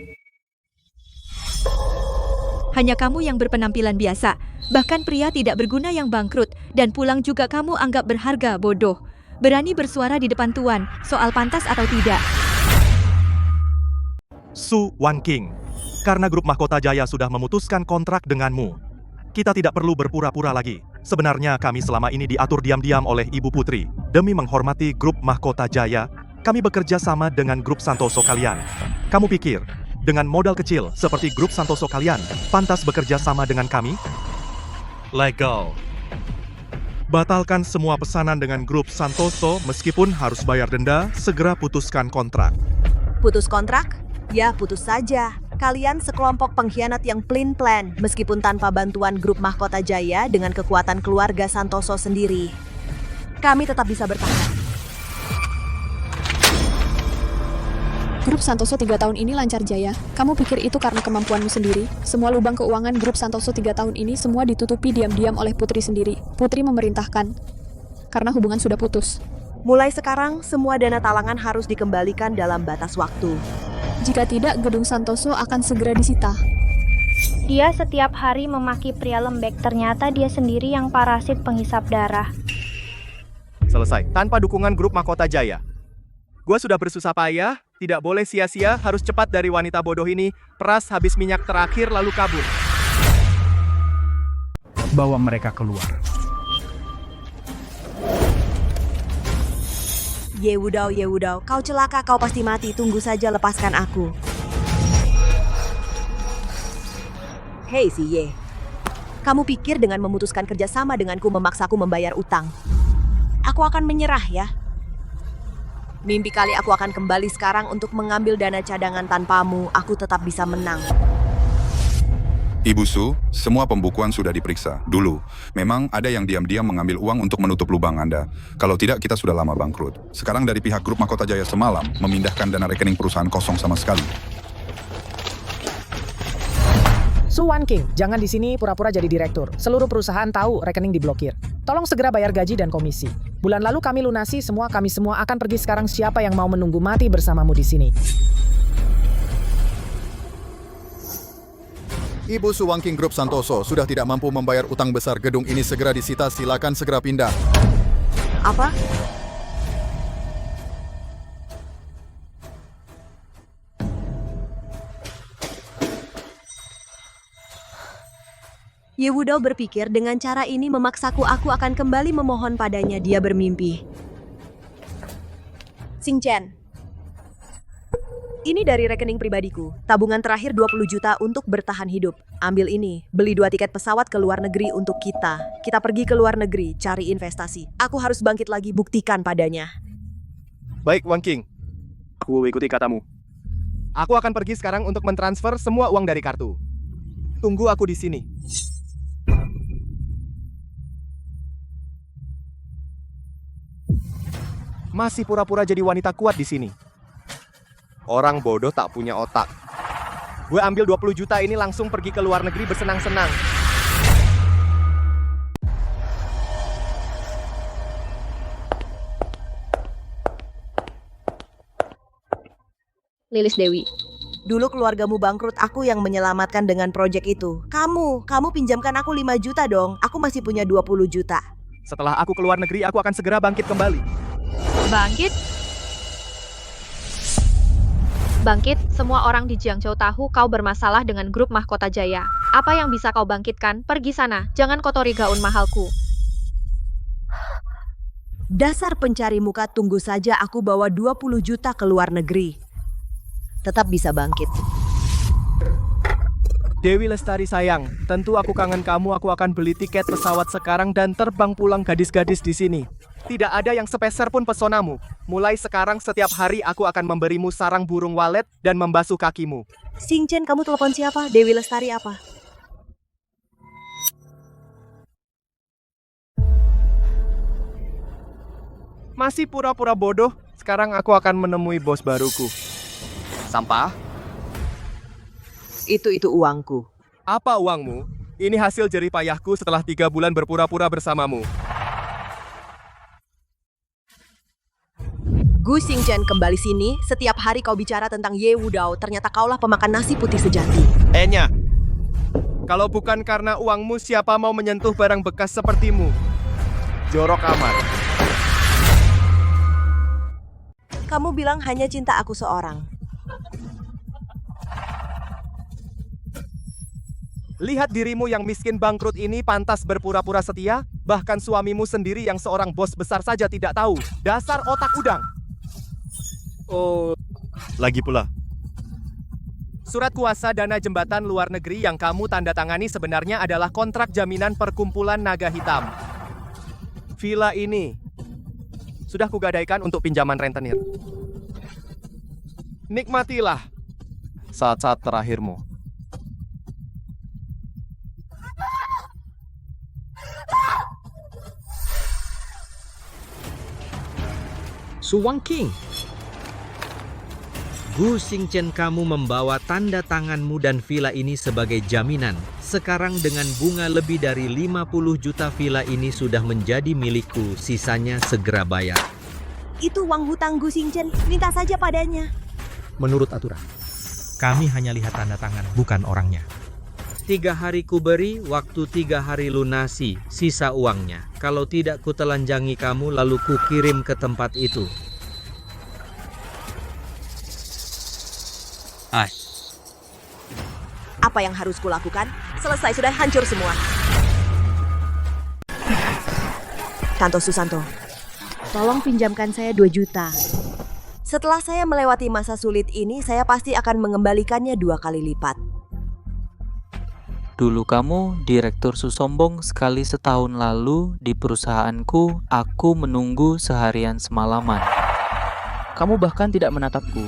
Hanya kamu yang berpenampilan biasa. Bahkan pria tidak berguna yang bangkrut. Dan pulang juga kamu anggap berharga, bodoh. Berani bersuara di depan Tuan, soal pantas atau tidak. Su Wangking, Karena grup Mahkota Jaya sudah memutuskan kontrak denganmu, kita tidak perlu berpura-pura lagi. Sebenarnya kami selama ini diatur diam-diam oleh Ibu Putri. Demi menghormati grup Mahkota Jaya, kami bekerja sama dengan grup Santoso kalian. Kamu pikir, dengan modal kecil seperti grup Santoso kalian, pantas bekerja sama dengan kami? Legal. Batalkan semua pesanan dengan grup Santoso meskipun harus bayar denda, segera putuskan kontrak. Putus kontrak? Ya, putus saja. Kalian sekelompok pengkhianat yang plan meskipun tanpa bantuan grup Mahkota Jaya dengan kekuatan keluarga Santoso sendiri. Kami tetap bisa bertahan. Grup Santoso 3 tahun ini lancar jaya. Kamu pikir itu karena kemampuanmu sendiri? Semua lubang keuangan grup Santoso 3 tahun ini semua ditutupi diam-diam oleh Putri sendiri. Putri memerintahkan. Karena hubungan sudah putus. Mulai sekarang, semua dana talangan harus dikembalikan dalam batas waktu. Jika tidak, gedung Santoso akan segera disita. Dia setiap hari memaki pria lembek, ternyata dia sendiri yang parasit penghisap darah. Selesai. Tanpa dukungan grup Mahkota Jaya. Gua sudah bersusah payah, tidak boleh sia-sia, harus cepat dari wanita bodoh ini. Peras habis minyak terakhir lalu kabur. Bawa mereka keluar. Yewudao, kau celaka, kau pasti mati. Tunggu saja, lepaskan aku. Hei si Ye. Kamu pikir dengan memutuskan kerjasama denganku memaksaku membayar utang? Aku akan menyerah ya. Mimpi kali aku akan kembali sekarang untuk mengambil dana cadangan tanpamu. Aku tetap bisa menang. Ibu Su, semua pembukuan sudah diperiksa. Dulu, memang ada yang diam-diam mengambil uang untuk menutup lubang Anda. Kalau tidak, kita sudah lama bangkrut. Sekarang dari pihak grup Mahkota Jaya semalam, memindahkan dana rekening perusahaan kosong sama sekali. Su Wan King, jangan di sini pura-pura jadi direktur. Seluruh perusahaan tahu rekening diblokir. Tolong segera bayar gaji dan komisi. Bulan lalu kami lunasi semua, kami semua akan pergi sekarang. Siapa yang mau menunggu mati bersamamu di sini? Ibu Su Wangking Grup Santoso sudah tidak mampu membayar utang besar. Gedung ini segera disita, silakan segera pindah. Apa? Yewudao berpikir dengan cara ini memaksaku, aku akan kembali memohon padanya. Dia bermimpi. Xing Chen. Ini dari rekening pribadiku. Tabungan terakhir 20 juta untuk bertahan hidup. Ambil ini, beli 2 tiket pesawat ke luar negeri untuk kita. Kita pergi ke luar negeri, cari investasi. Aku harus bangkit lagi, buktikan padanya. Baik, Wang King. Aku ikuti katamu. Aku akan pergi sekarang untuk mentransfer semua uang dari kartu. Tunggu aku di sini. Masih pura-pura jadi wanita kuat di sini. Orang bodoh tak punya otak. Gue ambil 20 juta ini langsung pergi ke luar negeri bersenang-senang. Lilis Dewi. Dulu keluargamu bangkrut, aku yang menyelamatkan dengan proyek itu. Kamu pinjamkan aku 5 juta dong. Aku masih punya 20 juta. Setelah aku keluar negeri, aku akan segera bangkit kembali. Bangkit? Bangkit, semua orang di Jiangzhou tahu kau bermasalah dengan grup Mahkota Jaya. Apa yang bisa kau bangkitkan? Pergi sana, jangan kotori gaun mahalku. Dasar pencari muka, tunggu saja aku bawa 20 juta ke luar negeri. Tetap bisa bangkit. Dewi Lestari sayang, tentu aku kangen kamu. Aku akan beli tiket pesawat sekarang dan terbang pulang gadis-gadis di sini. Tidak ada yang sepeser pun pesonamu. Mulai sekarang setiap hari aku akan memberimu sarang burung walet dan membasuh kakimu. Xing Chen, kamu telepon siapa? Dewi Lestari apa? Masih pura-pura bodoh. Sekarang aku akan menemui bos baruku. Sampah? Itu uangku. Apa uangmu? Ini hasil jerih payahku setelah 3 bulan berpura-pura bersamamu. Gu Xing Chen, kembali sini. Setiap hari kau bicara tentang Yewudao. Ternyata kaulah pemakan nasi putih sejati. Enya, kalau bukan karena uangmu, siapa mau menyentuh barang bekas sepertimu? Jorok amat. Kamu bilang hanya cinta aku seorang. Lihat dirimu yang miskin bangkrut ini pantas berpura-pura setia, bahkan suamimu sendiri yang seorang bos besar saja tidak tahu. Dasar otak udang. Oh, lagi pula. Surat kuasa dana jembatan luar negeri yang kamu tanda tangani sebenarnya adalah kontrak jaminan perkumpulan naga hitam. Villa ini sudah kugadaikan untuk pinjaman rentenir. Nikmatilah saat-saat terakhirmu. Su Wangking, Gu Xingchen, kamu membawa tanda tanganmu dan villa ini sebagai jaminan. Sekarang dengan bunga lebih dari 50 juta villa ini sudah menjadi milikku, sisanya segera bayar. Itu uang hutang Gu Xingchen, minta saja padanya. Menurut aturan, kami hanya lihat tanda tangan, bukan orangnya. 3 hari ku beri, waktu 3 hari lunasi, sisa uangnya. Kalau tidak ku telanjangi kamu lalu ku kirim ke tempat itu. Apa yang harus kulakukan? Selesai, sudah hancur semua. Tanto Susanto, tolong pinjamkan saya 2 juta. Setelah saya melewati masa sulit ini, saya pasti akan mengembalikannya 2 kali lipat. Dulu kamu direktur sombong sekali setahun lalu di perusahaanku, aku menunggu seharian semalaman. Kamu bahkan tidak menatapku.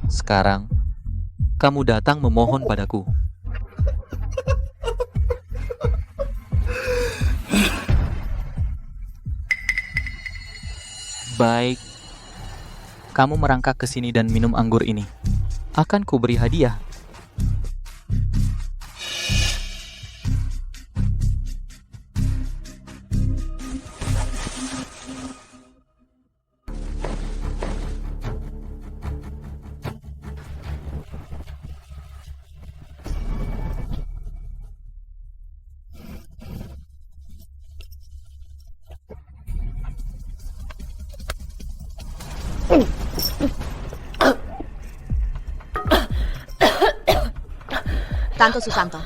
Sekarang, kamu datang memohon padaku. Baik, kamu merangkak ke sini dan minum anggur ini. Akan kuberi hadiah. Tanto Susanto,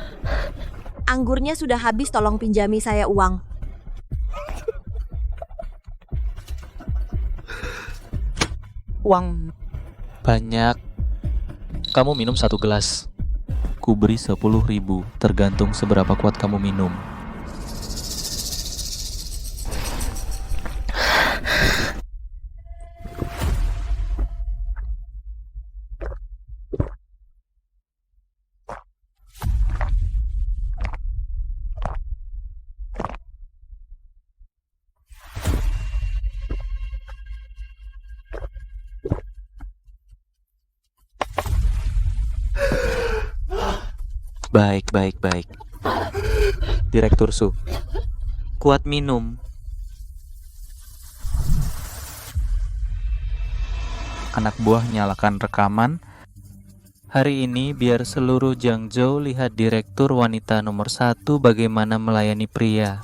anggurnya sudah habis, tolong pinjami saya uang. Uang banyak. Kamu minum 1 gelas. Ku beri 10.000, tergantung seberapa kuat kamu minum. Baik. Direktur Su, kuat minum. Anak buah nyalakan rekaman. Hari ini biar seluruh Jiangzhou lihat direktur wanita nomor 1 bagaimana melayani pria.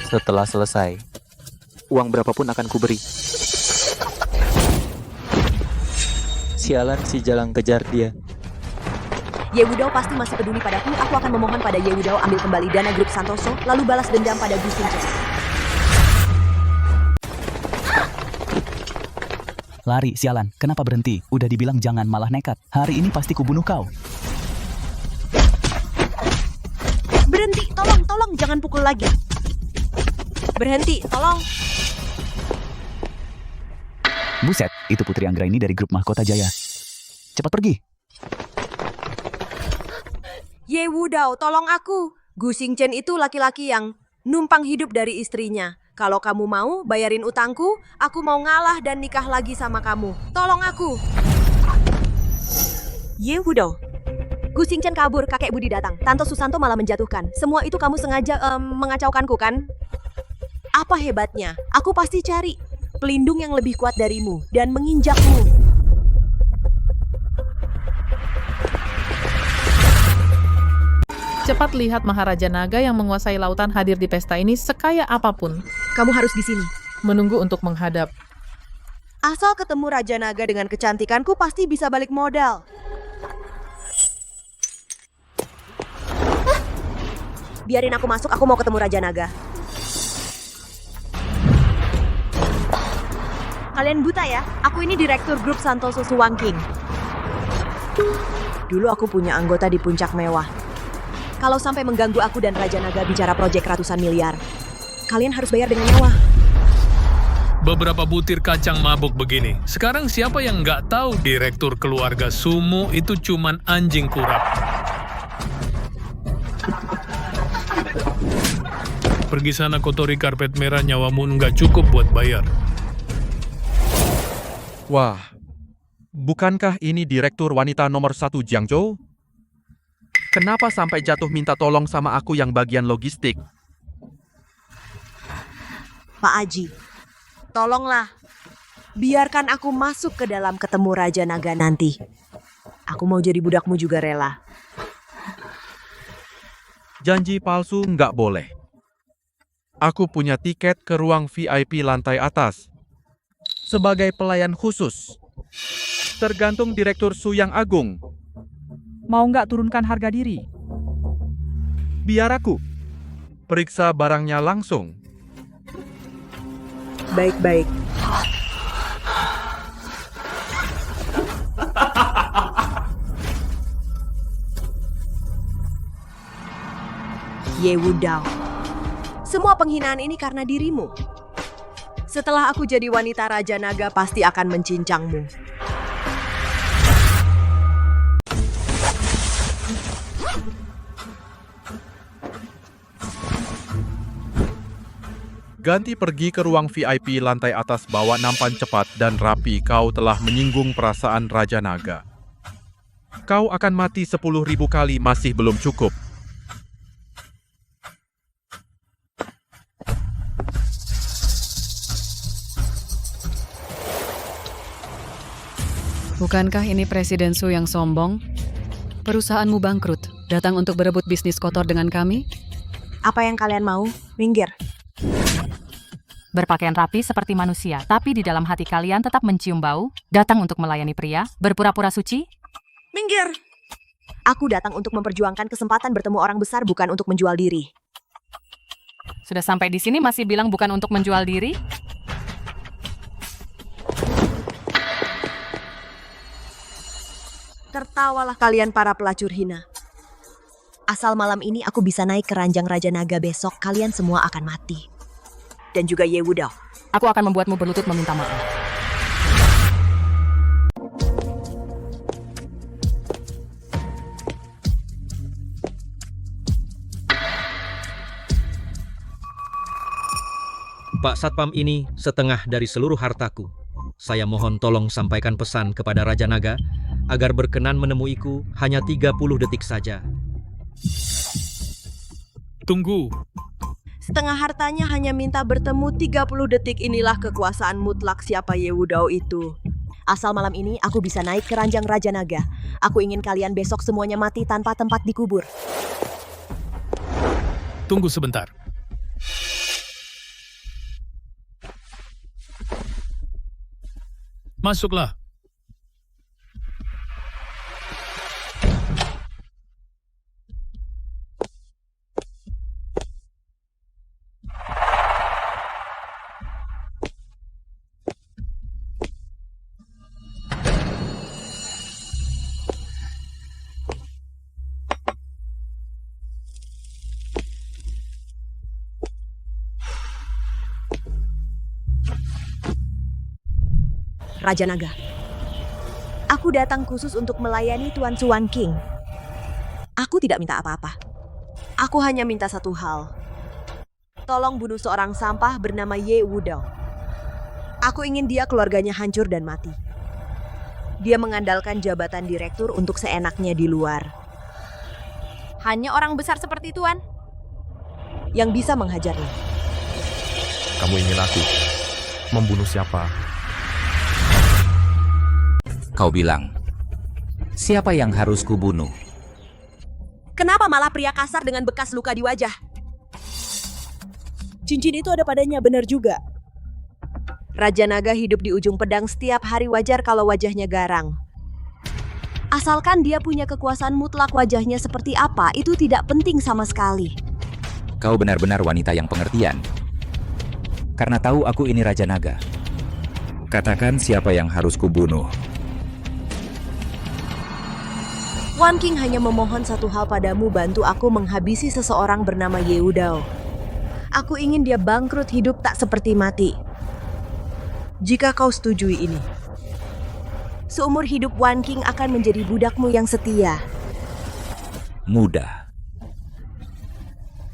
Setelah selesai, uang berapapun akan kuberi. Sialan si Jalang, kejar dia. Ye Wudao pasti masih peduli padaku. Aku akan memohon pada Ye Wudao ambil kembali dana grup Santoso, lalu balas dendam pada Gu Xingchen. Lari, sialan. Kenapa berhenti? Udah dibilang jangan, malah nekat. Hari ini pasti kubunuh kau. Berhenti, tolong, jangan pukul lagi. Berhenti, tolong. Buset, itu Putri Anggraini dari grup Mahkota Jaya. Cepat pergi. Ye Wudao, tolong aku. Gu Xingchen itu laki-laki yang numpang hidup dari istrinya. Kalau kamu mau bayarin utangku, aku mau ngalah dan nikah lagi sama kamu. Tolong aku. Ye Wudao. Gu Xingchen kabur, kakek Budi datang. Tanto Susanto malah menjatuhkan. Semua itu kamu sengaja mengacaukanku kan? Apa hebatnya? Aku pasti cari pelindung yang lebih kuat darimu dan menginjakmu. Cepat lihat Maharaja Naga yang menguasai lautan hadir di pesta ini sekaya apapun. Kamu harus di sini. Menunggu untuk menghadap. Asal ketemu Raja Naga dengan kecantikanku pasti bisa balik modal. Biarin aku masuk, aku mau ketemu Raja Naga. Kalian buta ya? Aku ini direktur grup Santoso Suwang King. Dulu aku punya anggota di puncak mewah. Kalau sampai mengganggu aku dan Raja Naga bicara proyek ratusan miliar, kalian harus bayar dengan nyawa. Beberapa butir kacang mabuk begini. Sekarang siapa yang nggak tahu direktur keluarga Sumo itu cuman anjing kurap? Pergi sana kotori karpet merah, nyawamu nggak cukup buat bayar. Wah, bukankah ini direktur wanita nomor 1 Jiangzhou? Kenapa sampai jatuh minta tolong sama aku yang bagian logistik? Pak Aji, tolonglah. Biarkan aku masuk ke dalam ketemu Raja Naga nanti. Aku mau jadi budakmu juga rela. Janji palsu nggak boleh. Aku punya tiket ke ruang VIP lantai atas. Sebagai pelayan khusus. Tergantung Direktur Su yang Agung. Mau nggak turunkan harga diri? Biar aku periksa barangnya langsung. Baik-baik. Ye Wudao. Semua penghinaan ini karena dirimu. Setelah aku jadi wanita Raja Naga pasti akan mencincangmu. Ganti pergi ke ruang VIP lantai atas, bawa nampan cepat dan rapi. Kau telah menyinggung perasaan Raja Naga. Kau akan mati 10.000 kali, masih belum cukup. Bukankah ini Presiden Su yang sombong? Perusahaanmu bangkrut, datang untuk berebut bisnis kotor dengan kami? Apa yang kalian mau? Minggir. Berpakaian rapi seperti manusia, tapi di dalam hati kalian tetap mencium bau, datang untuk melayani pria, berpura-pura suci? Minggir! Aku datang untuk memperjuangkan kesempatan bertemu orang besar, bukan untuk menjual diri. Sudah sampai di sini masih bilang bukan untuk menjual diri? Tertawalah kalian para pelacur hina. Asal malam ini aku bisa naik ke ranjang Raja Naga, besok kalian semua akan mati. Dan juga Ye Wudao. Aku akan membuatmu berlutut meminta maaf. Pak Satpam, ini setengah dari seluruh hartaku. Saya mohon tolong sampaikan pesan kepada Raja Naga agar berkenan menemuiku hanya 30 detik saja. Tunggu. Setengah hartanya hanya minta bertemu 30 detik. Inilah kekuasaan mutlak siapa Ye Wudao itu. Asal malam ini aku bisa naik ke ranjang Raja Naga. Aku ingin kalian besok semuanya mati tanpa tempat dikubur. Tunggu sebentar. Masuklah. Raja Naga. Aku datang khusus untuk melayani Tuan Suwang King. Aku tidak minta apa-apa. Aku hanya minta satu hal. Tolong bunuh seorang sampah bernama Ye Wudao. Aku ingin dia keluarganya hancur dan mati. Dia mengandalkan jabatan direktur untuk seenaknya di luar. Hanya orang besar seperti Tuan yang bisa menghajarnya. Kamu ingin aku membunuh siapa? Kau bilang, siapa yang harus kubunuh? Kenapa malah pria kasar dengan bekas luka di wajah? Cincin itu ada padanya, benar juga. Raja Naga hidup di ujung pedang, setiap hari wajar kalau wajahnya garang. Asalkan dia punya kekuasaan mutlak, wajahnya seperti apa, itu tidak penting sama sekali. Kau benar-benar wanita yang pengertian. Karena tahu aku ini Raja Naga. Katakan siapa yang harus kubunuh. Wan King hanya memohon satu hal padamu, bantu aku menghabisi seseorang bernama Ye Wudao. Aku ingin dia bangkrut hidup tak seperti mati. Jika kau setujui ini, seumur hidup Wan King akan menjadi budakmu yang setia. Mudah.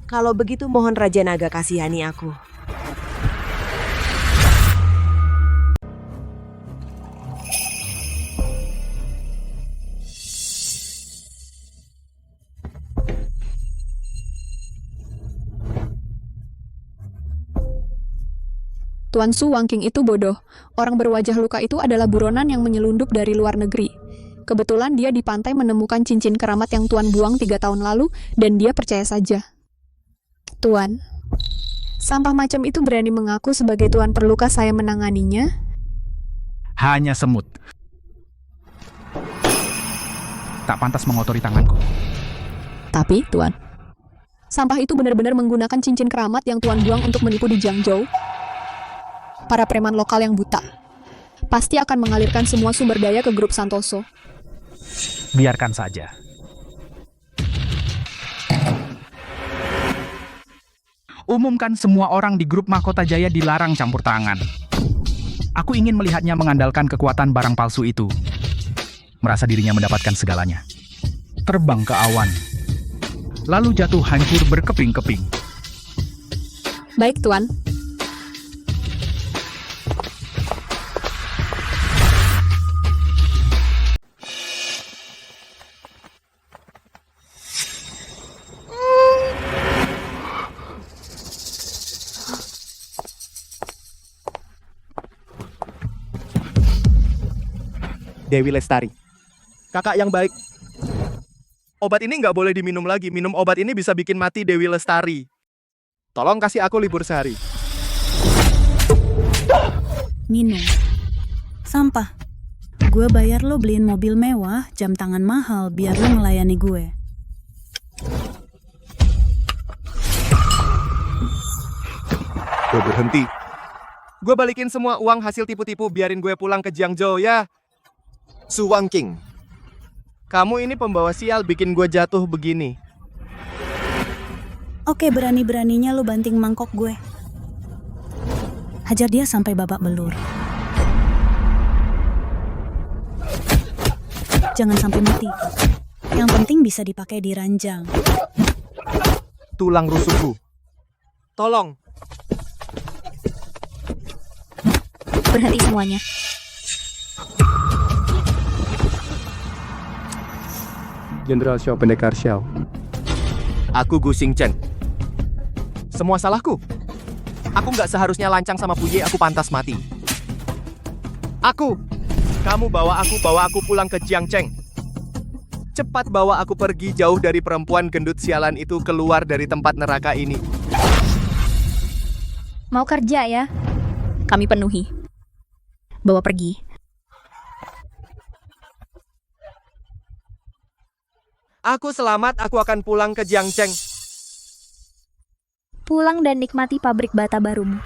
Kalau begitu mohon Raja Naga kasihani aku. Tuan Su, Wang King itu bodoh. Orang berwajah luka itu adalah buronan yang menyelundup dari luar negeri. Kebetulan dia di pantai menemukan cincin keramat yang Tuan buang 3 tahun lalu, dan dia percaya saja. Tuan, sampah macam itu berani mengaku sebagai Tuan perlukah saya menanganinya? Hanya semut. Tak pantas mengotori tanganku. Tapi, Tuan, sampah itu benar-benar menggunakan cincin keramat yang Tuan buang untuk menipu di Jiangzhou. Para preman lokal yang buta pasti akan mengalirkan semua sumber daya ke grup Santoso. Biarkan saja. Umumkan semua orang di grup Mahkota Jaya dilarang campur tangan. Aku ingin melihatnya mengandalkan kekuatan barang palsu itu. Merasa dirinya mendapatkan segalanya. Terbang ke awan. Lalu jatuh hancur berkeping-keping. Baik, Tuan. Dewi Lestari. Kakak yang baik. Obat ini nggak boleh diminum lagi. Minum obat ini bisa bikin mati Dewi Lestari. Tolong kasih aku libur sehari. Minum. Sampah. Gue bayar lo beliin mobil mewah, jam tangan mahal, biar lo melayani gue. Gue berhenti. Gue balikin semua uang hasil tipu-tipu, biarin gue pulang ke Jiangzhou ya. Su Wang King, kamu ini pembawa sial bikin gue jatuh begini. Oke, berani-beraninya lo banting mangkok gue. Hajar dia sampai babak belur. Jangan sampai mati. Yang penting bisa dipakai di ranjang. Tulang rusukku. Tolong. Berhenti semuanya. Jenderal Xiao Pendekar Xiao. Aku Gu Xingchen. Semua salahku. Aku nggak seharusnya lancang sama Puye, aku pantas mati. Kamu bawa aku pulang ke Jiangcheng. Cepat bawa aku pergi jauh dari perempuan gendut sialan itu, keluar dari tempat neraka ini. Mau kerja ya? Kami penuhi. Bawa pergi. Aku selamat, aku akan pulang ke Jiangcheng. Pulang dan nikmati pabrik bata barumu.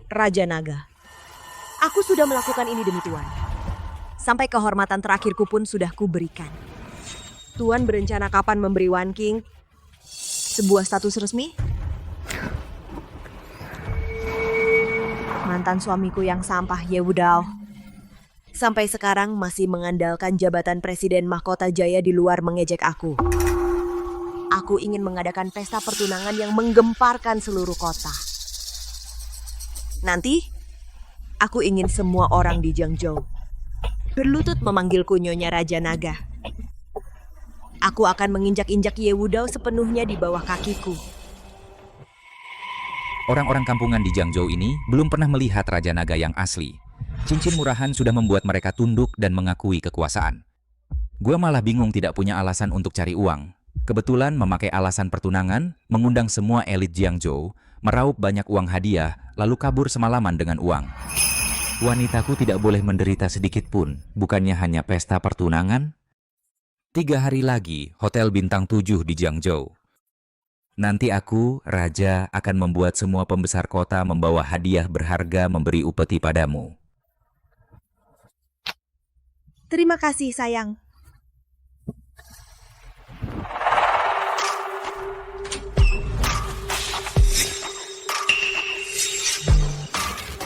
Raja Naga, aku sudah melakukan ini demi Tuan. Sampai kehormatan terakhirku pun sudah kuberikan. Tuan berencana kapan memberi Wan King sebuah status resmi? Mantan suamiku yang sampah Ye Wudao sampai sekarang masih mengandalkan jabatan Presiden Mahkota Jaya di luar mengejek aku. Aku ingin mengadakan pesta pertunangan yang menggemparkan seluruh kota. Nanti, aku ingin semua orang di Jiangzhou berlutut memanggilku Nyonya Raja Naga. Aku akan menginjak-injak Ye Wudao sepenuhnya di bawah kakiku. Orang-orang kampungan di Jiangzhou ini belum pernah melihat Raja Naga yang asli. Cincin murahan sudah membuat mereka tunduk dan mengakui kekuasaan. Gua malah bingung tidak punya alasan untuk cari uang. Kebetulan memakai alasan pertunangan, mengundang semua elit Jiangzhou, meraup banyak uang hadiah, lalu kabur semalaman dengan uang. Wanitaku tidak boleh menderita sedikit pun, bukannya hanya pesta pertunangan, 3 hari lagi, Hotel Bintang 7 di Jiangzhou. Nanti aku, Raja, akan membuat semua pembesar kota membawa hadiah berharga memberi upeti padamu. Terima kasih, sayang.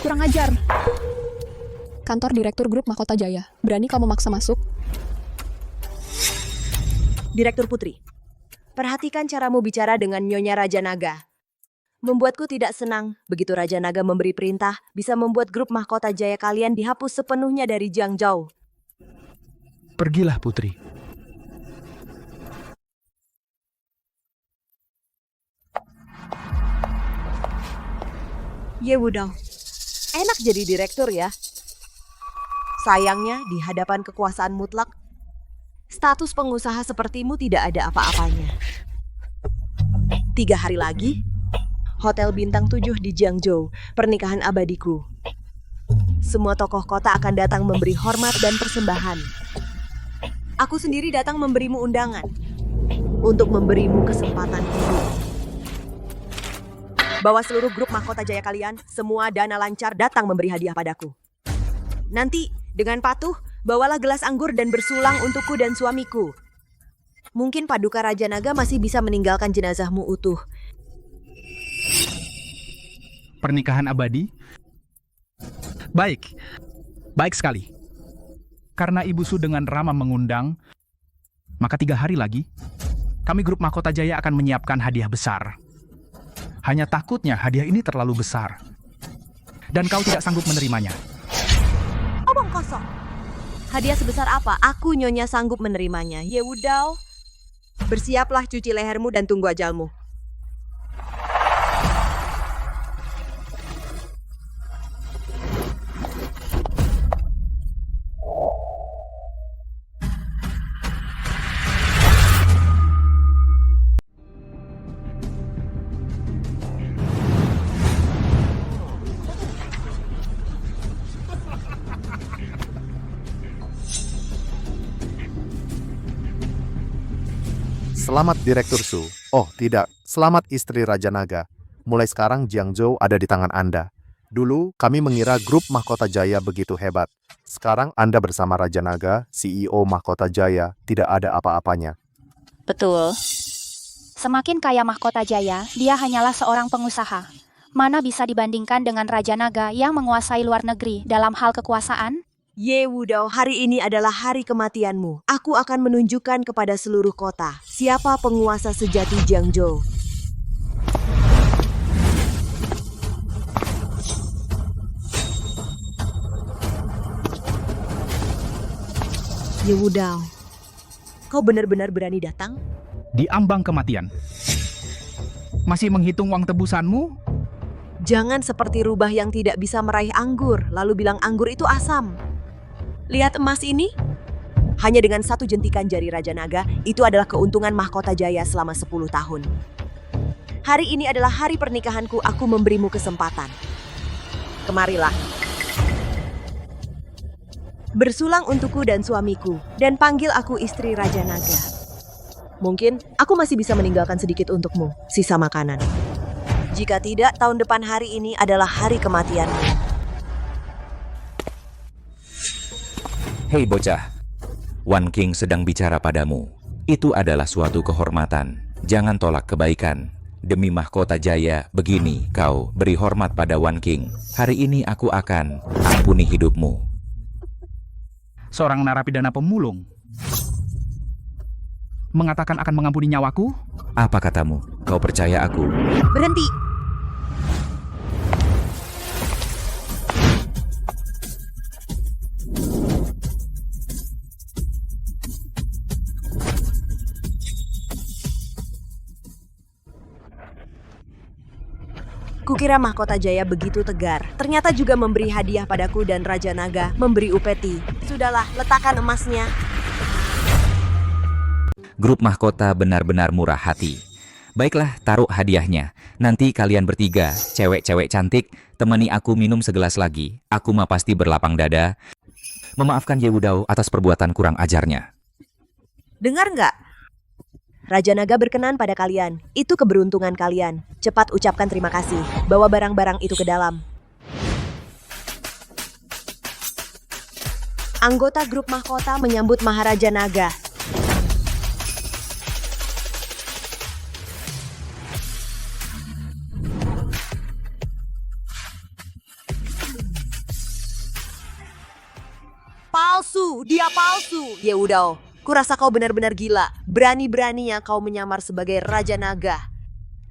Kurang ajar. Kantor Direktur Grup Mahkota Jaya. Berani kamu maksa masuk? Direktur Putri, perhatikan caramu bicara dengan Nyonya Raja Naga. Membuatku tidak senang begitu Raja Naga memberi perintah bisa membuat grup Mahkota Jaya kalian dihapus sepenuhnya dari Jiangzhou. Pergilah, Putri. Ye Wudong, enak jadi direktur ya. Sayangnya di hadapan kekuasaan mutlak, status pengusaha sepertimu tidak ada apa-apanya. 3 hari lagi, Hotel Bintang 7 di Jiangzhou, pernikahan abadiku. Semua tokoh kota akan datang memberi hormat dan persembahan. Aku sendiri datang memberimu undangan untuk memberimu kesempatan hidup. Bawa seluruh grup Mahkota Jaya kalian, semua dana lancar datang memberi hadiah padaku. Nanti, dengan patuh, bawalah gelas anggur dan bersulang untukku dan suamiku. Mungkin Paduka Raja Naga masih bisa meninggalkan jenazahmu utuh. Pernikahan abadi? Baik. Baik sekali. Karena Ibu Su dengan ramah mengundang, maka 3 hari lagi, kami grup Mahkota Jaya akan menyiapkan hadiah besar. Hanya takutnya hadiah ini terlalu besar. Dan kau tidak sanggup menerimanya. Omong kosong. Hadiah sebesar apa? Aku Nyonya sanggup menerimanya. Ye Wudao, bersiaplah cuci lehermu dan tunggu ajalmu. Selamat Direktur Su. Oh tidak, selamat istri Raja Naga. Mulai sekarang Jiangzhou ada di tangan Anda. Dulu kami mengira grup Mahkota Jaya begitu hebat. Sekarang Anda bersama Raja Naga, CEO Mahkota Jaya, tidak ada apa-apanya. Betul. Semakin kaya Mahkota Jaya, dia hanyalah seorang pengusaha. Mana bisa dibandingkan dengan Raja Naga yang menguasai luar negeri dalam hal kekuasaan? Ye Wudao, hari ini adalah hari kematianmu. Aku akan menunjukkan kepada seluruh kota siapa penguasa sejati Jiangzhou. Ye Wudao, kau benar-benar berani datang? Di ambang kematian. Masih menghitung uang tebusanmu? Jangan seperti rubah yang tidak bisa meraih anggur, lalu bilang anggur itu asam. Lihat emas ini? Hanya dengan 1 jentikan jari Raja Naga, itu adalah keuntungan Mahkota Jaya selama 10 tahun. Hari ini adalah hari pernikahanku, aku memberimu kesempatan. Kemarilah. Bersulang untukku dan suamiku, dan panggil aku istri Raja Naga. Mungkin aku masih bisa meninggalkan sedikit untukmu, sisa makanan. Jika tidak, tahun depan hari ini adalah hari kematianmu. Hei bocah, Wan King sedang bicara padamu. Itu adalah suatu kehormatan. Jangan tolak kebaikan. Demi Mahkota Jaya, begini kau beri hormat pada Wan King. Hari ini aku akan ampuni hidupmu. Seorang narapidana pemulung mengatakan akan mengampuni nyawaku? Apa katamu? Kau percaya aku? Berhenti! Kukira Mahkota Jaya begitu tegar. Ternyata juga memberi hadiah padaku dan Raja Naga memberi upeti. Sudahlah, letakkan emasnya. Grup Mahkota benar-benar murah hati. Baiklah, taruh hadiahnya. Nanti kalian bertiga, cewek-cewek cantik, temani aku minum segelas lagi. Aku mah pasti berlapang dada. Memaafkan Ye Wudao atas perbuatan kurang ajarnya. Dengar nggak? Raja Naga berkenan pada kalian. Itu keberuntungan kalian. Cepat ucapkan terima kasih. Bawa barang-barang itu ke dalam. Anggota grup mahkota menyambut Maharaja Naga. Palsu, dia palsu. Ya udah, kurasa kau benar-benar gila. Berani-beraninya kau menyamar sebagai Raja Naga.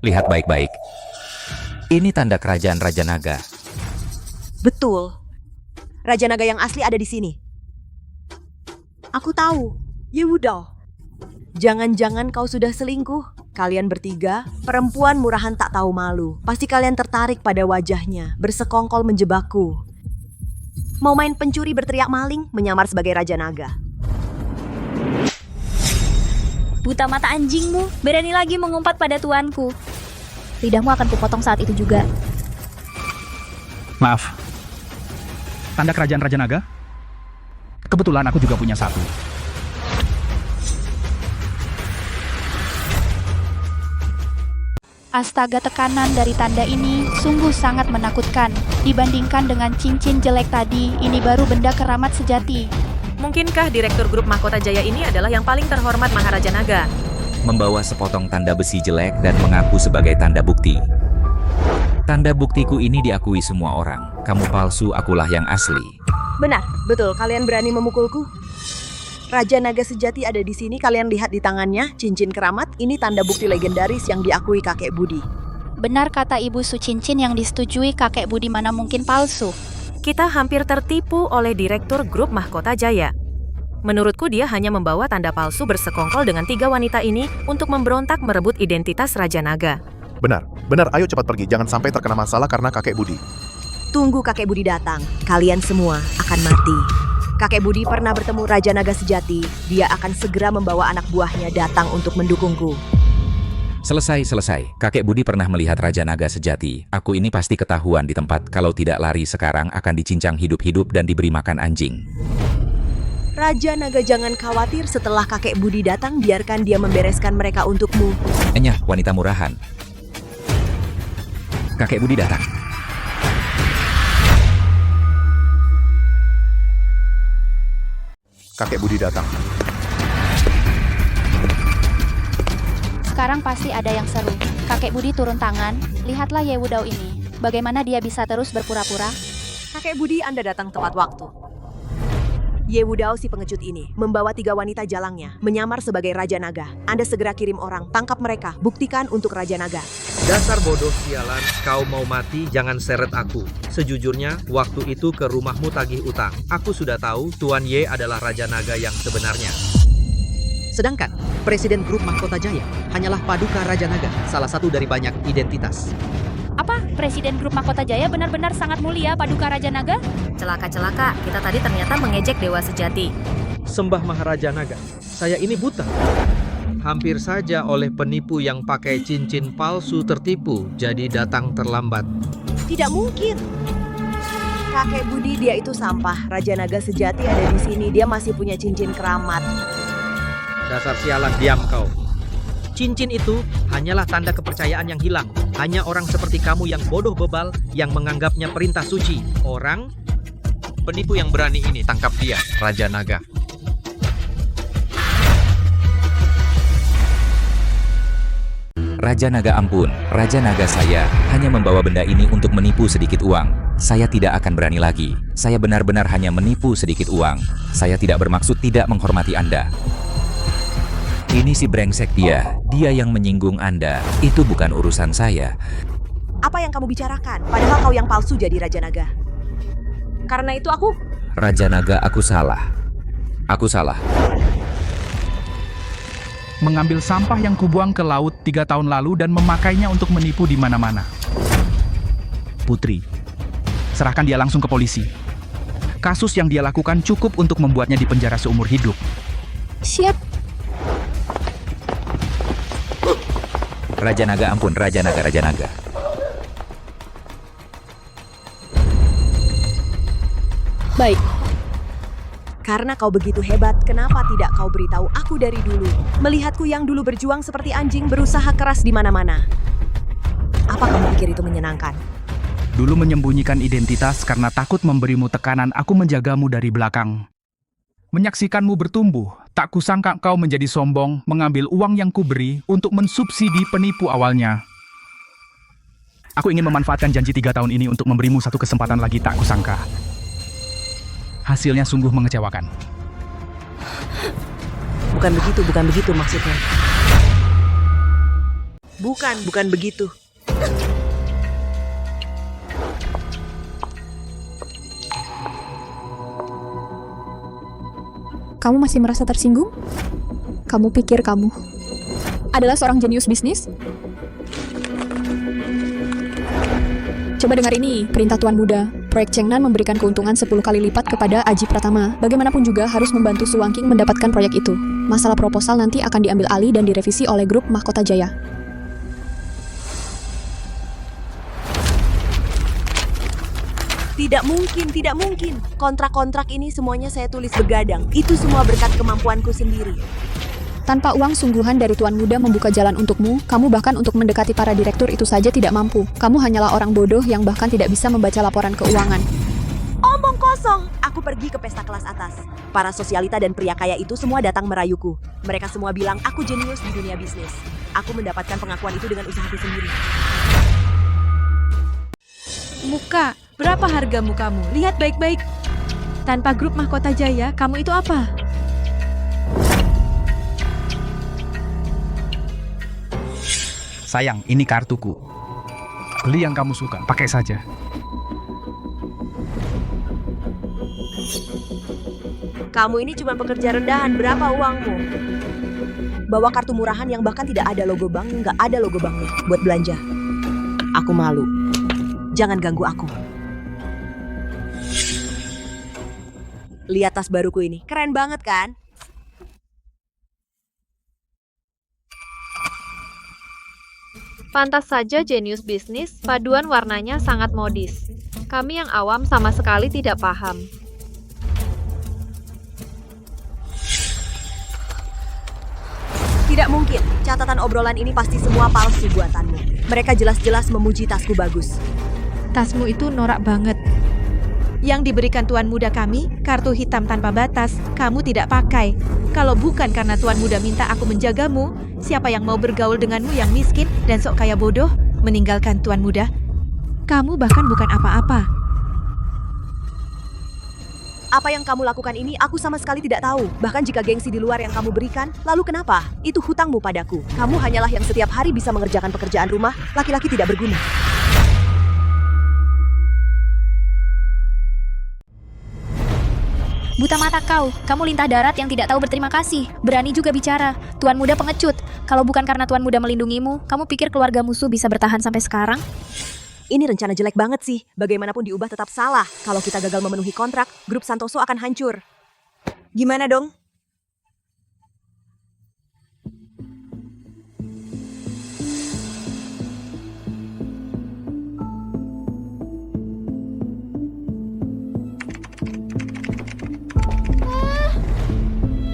Lihat baik-baik. Ini tanda kerajaan Raja Naga. Betul. Raja Naga yang asli ada di sini. Aku tahu. Ya udah. Jangan-jangan kau sudah selingkuh. Kalian bertiga, perempuan murahan tak tahu malu. Pasti kalian tertarik pada wajahnya, bersekongkol menjebakku. Mau main pencuri berteriak maling, menyamar sebagai Raja Naga. Buta mata anjingmu, berani lagi mengumpat pada tuanku. Lidahmu akan kupotong saat itu juga. Maaf. Tanda kerajaan Raja Naga? Kebetulan aku juga punya satu. Astaga, tekanan dari tanda ini sungguh sangat menakutkan. Dibandingkan dengan cincin jelek tadi, ini baru benda keramat sejati. Mungkinkah Direktur Grup Mahkota Jaya ini adalah yang paling terhormat Maharaja Naga? Membawa sepotong tanda besi jelek dan mengaku sebagai tanda bukti. Tanda buktiku ini diakui semua orang. Kamu palsu, akulah yang asli. Benar, betul. Kalian berani memukulku? Raja Naga sejati ada di sini. Kalian lihat di tangannya, cincin keramat. Ini tanda bukti legendaris yang diakui kakek Budi. Benar kata Ibu Su, cincin yang disetujui kakek Budi mana mungkin palsu. Kita hampir tertipu oleh Direktur Grup Mahkota Jaya. Menurutku dia hanya membawa tanda palsu bersekongkol dengan 3 wanita ini untuk memberontak merebut identitas Raja Naga. Benar, benar. Ayo cepat pergi. Jangan sampai terkena masalah karena kakek Budi. Tunggu kakek Budi datang. Kalian semua akan mati. Kakek Budi pernah bertemu Raja Naga sejati. Dia akan segera membawa anak buahnya datang untuk mendukungku. Selesai. Kakek Budi pernah melihat Raja Naga sejati. Aku ini pasti ketahuan di tempat. Kalau tidak lari sekarang akan dicincang hidup-hidup dan diberi makan anjing. Raja Naga jangan khawatir, setelah kakek Budi datang biarkan dia membereskan mereka untukmu. Enyah, wanita murahan. Kakek Budi datang. Kakek Budi datang. Sekarang pasti ada yang seru. Kakek Budi turun tangan. Lihatlah Yewudao ini. Bagaimana dia bisa terus berpura-pura? Kakek Budi, Anda datang tepat waktu. Yewudao si pengecut ini membawa 3 wanita jalangnya, menyamar sebagai Raja Naga. Anda segera kirim orang, tangkap mereka, buktikan untuk Raja Naga. Dasar bodoh sialan, kau mau mati jangan seret aku. Sejujurnya, waktu itu ke rumahmu tagih utang. Aku sudah tahu Tuan Ye adalah Raja Naga yang sebenarnya. Sedangkan Presiden Grup Mahkota Jaya hanyalah Paduka Raja Naga, salah satu dari banyak identitas. Apa? Presiden Grup Mahkota Jaya benar-benar sangat mulia Paduka Raja Naga? Celaka-celaka, kita tadi ternyata mengejek Dewa Sejati. Sembah Maharaja Naga, saya ini buta. Hampir saja oleh penipu yang pakai cincin palsu tertipu, jadi datang terlambat. Tidak mungkin. Kakek Budi, dia itu sampah. Raja Naga sejati ada di sini, dia masih punya cincin keramat. Dasar sialan, diam kau. Cincin itu hanyalah tanda kepercayaan yang hilang. Hanya orang seperti kamu yang bodoh bebal yang menganggapnya perintah suci. Orang penipu yang berani ini, tangkap dia, Raja Naga. Raja Naga ampun, Raja Naga saya hanya membawa benda ini untuk menipu sedikit uang. Saya tidak akan berani lagi. Saya benar-benar hanya menipu sedikit uang. Saya tidak bermaksud tidak menghormati Anda. Ini si brengsek dia yang menyinggung Anda. Itu bukan urusan saya. Apa yang kamu bicarakan? Padahal kau yang palsu jadi Raja Naga. Karena itu aku... Raja Naga, aku salah. Aku salah. Mengambil sampah yang kubuang ke laut 3 tahun lalu dan memakainya untuk menipu di mana-mana. Putri, serahkan dia langsung ke polisi. Kasus yang dia lakukan cukup untuk membuatnya dipenjara seumur hidup. Siap. Raja Naga ampun, Raja Naga, Raja Naga. Baik. Karena kau begitu hebat, kenapa tidak kau beritahu aku dari dulu? Melihatku yang dulu berjuang seperti anjing berusaha keras di mana-mana. Apa kamu pikir itu menyenangkan? Dulu menyembunyikan identitas karena takut memberimu tekanan, aku menjagamu dari belakang. Menyaksikanmu bertumbuh, tak kusangka kau menjadi sombong, mengambil uang yang kuberi untuk mensubsidi penipu awalnya. Aku ingin memanfaatkan janji 3 tahun ini untuk memberimu satu kesempatan lagi, tak kusangka. Hasilnya sungguh mengecewakan. Bukan begitu maksudnya. Bukan begitu. Kamu masih merasa tersinggung? Kamu pikir kamu adalah seorang jenius bisnis? Coba dengar ini, perintah Tuan Muda. Proyek Chengnan memberikan keuntungan 10 kali lipat kepada Aji Pratama. Bagaimanapun juga harus membantu Su Wangking mendapatkan proyek itu. Masalah proposal nanti akan diambil alih dan direvisi oleh grup Mahkota Jaya. Tidak mungkin. Kontrak-kontrak ini semuanya saya tulis begadang. Itu semua berkat kemampuanku sendiri. Tanpa uang sungguhan dari Tuan Muda membuka jalan untukmu, kamu bahkan untuk mendekati para direktur itu saja tidak mampu. Kamu hanyalah orang bodoh yang bahkan tidak bisa membaca laporan keuangan. Omong kosong. Aku pergi ke pesta kelas atas. Para sosialita dan pria kaya itu semua datang merayuku. Mereka semua bilang aku jenius di dunia bisnis. Aku mendapatkan pengakuan itu dengan usahaku sendiri. Muka, berapa harga mukamu? Lihat baik-baik. Tanpa grup Mahkota Jaya, kamu itu apa? Sayang, ini kartuku. Beli yang kamu suka, pakai saja. Kamu ini cuma pekerja rendahan, berapa uangmu? Bawa kartu murahan yang bahkan tidak ada logo bank, nggak ada logo banknya, buat belanja. Aku malu. Jangan ganggu aku. Lihat tas baruku ini, keren banget kan? Pantas saja jenius bisnis, paduan warnanya sangat modis. Kami yang awam sama sekali tidak paham. Tidak mungkin, catatan obrolan ini pasti semua palsu buatanmu. Mereka jelas-jelas memuji tasku bagus. Tasmu itu norak banget. Yang diberikan Tuan Muda kami, kartu hitam tanpa batas, kamu tidak pakai. Kalau bukan karena Tuan Muda minta aku menjagamu, siapa yang mau bergaul denganmu yang miskin dan sok kaya bodoh, meninggalkan Tuan Muda? Kamu bahkan bukan apa-apa. Apa yang kamu lakukan ini aku sama sekali tidak tahu. Bahkan jika gengsi di luar yang kamu berikan, lalu kenapa? Itu hutangmu padaku. Kamu hanyalah yang setiap hari bisa mengerjakan pekerjaan rumah, laki-laki tidak berguna. Buta mata kau, kamu lintah darat yang tidak tahu berterima kasih. Berani juga bicara, Tuan Muda pengecut. Kalau bukan karena Tuan Muda melindungimu, kamu pikir keluarga musuh bisa bertahan sampai sekarang? Ini rencana jelek banget sih. Bagaimanapun diubah tetap salah. Kalau kita gagal memenuhi kontrak, grup Santoso akan hancur. Gimana dong?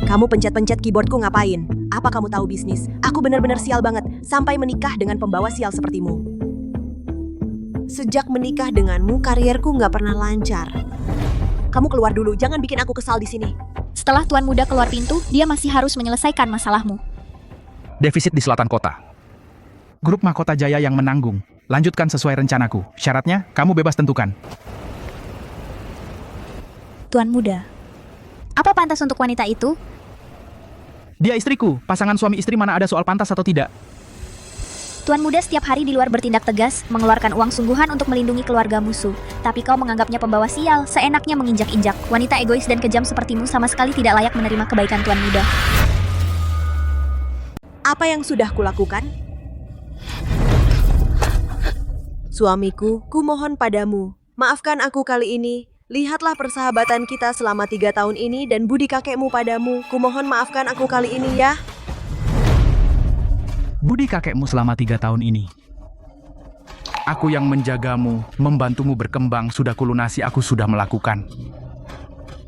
Kamu pencet-pencet keyboardku ngapain? Apa kamu tahu bisnis? Aku benar-benar sial banget, sampai menikah dengan pembawa sial sepertimu. Sejak menikah denganmu, karierku nggak pernah lancar. Kamu keluar dulu, jangan bikin aku kesal di sini. Setelah Tuan Muda keluar pintu, dia masih harus menyelesaikan masalahmu. Defisit di selatan kota. Grup Mahkota Jaya yang menanggung. Lanjutkan sesuai rencanaku. Syaratnya, kamu bebas tentukan. Tuan Muda, apa pantas untuk wanita itu? Dia istriku. Pasangan suami istri mana ada soal pantas atau tidak? Tuan Muda setiap hari di luar bertindak tegas, mengeluarkan uang sungguhan untuk melindungi keluarga musuh. Tapi kau menganggapnya pembawa sial, seenaknya menginjak-injak. Wanita egois dan kejam sepertimu sama sekali tidak layak menerima kebaikan Tuan Muda. Apa yang sudah kulakukan? Suamiku, kumohon padamu, maafkan aku kali ini. Lihatlah persahabatan kita selama 3 tahun ini dan budi kakekmu padamu. Kumohon maafkan aku kali ini ya. Budi kakekmu selama 3 tahun ini. Aku yang menjagamu, membantumu berkembang, sudah kulunasi, aku sudah melakukan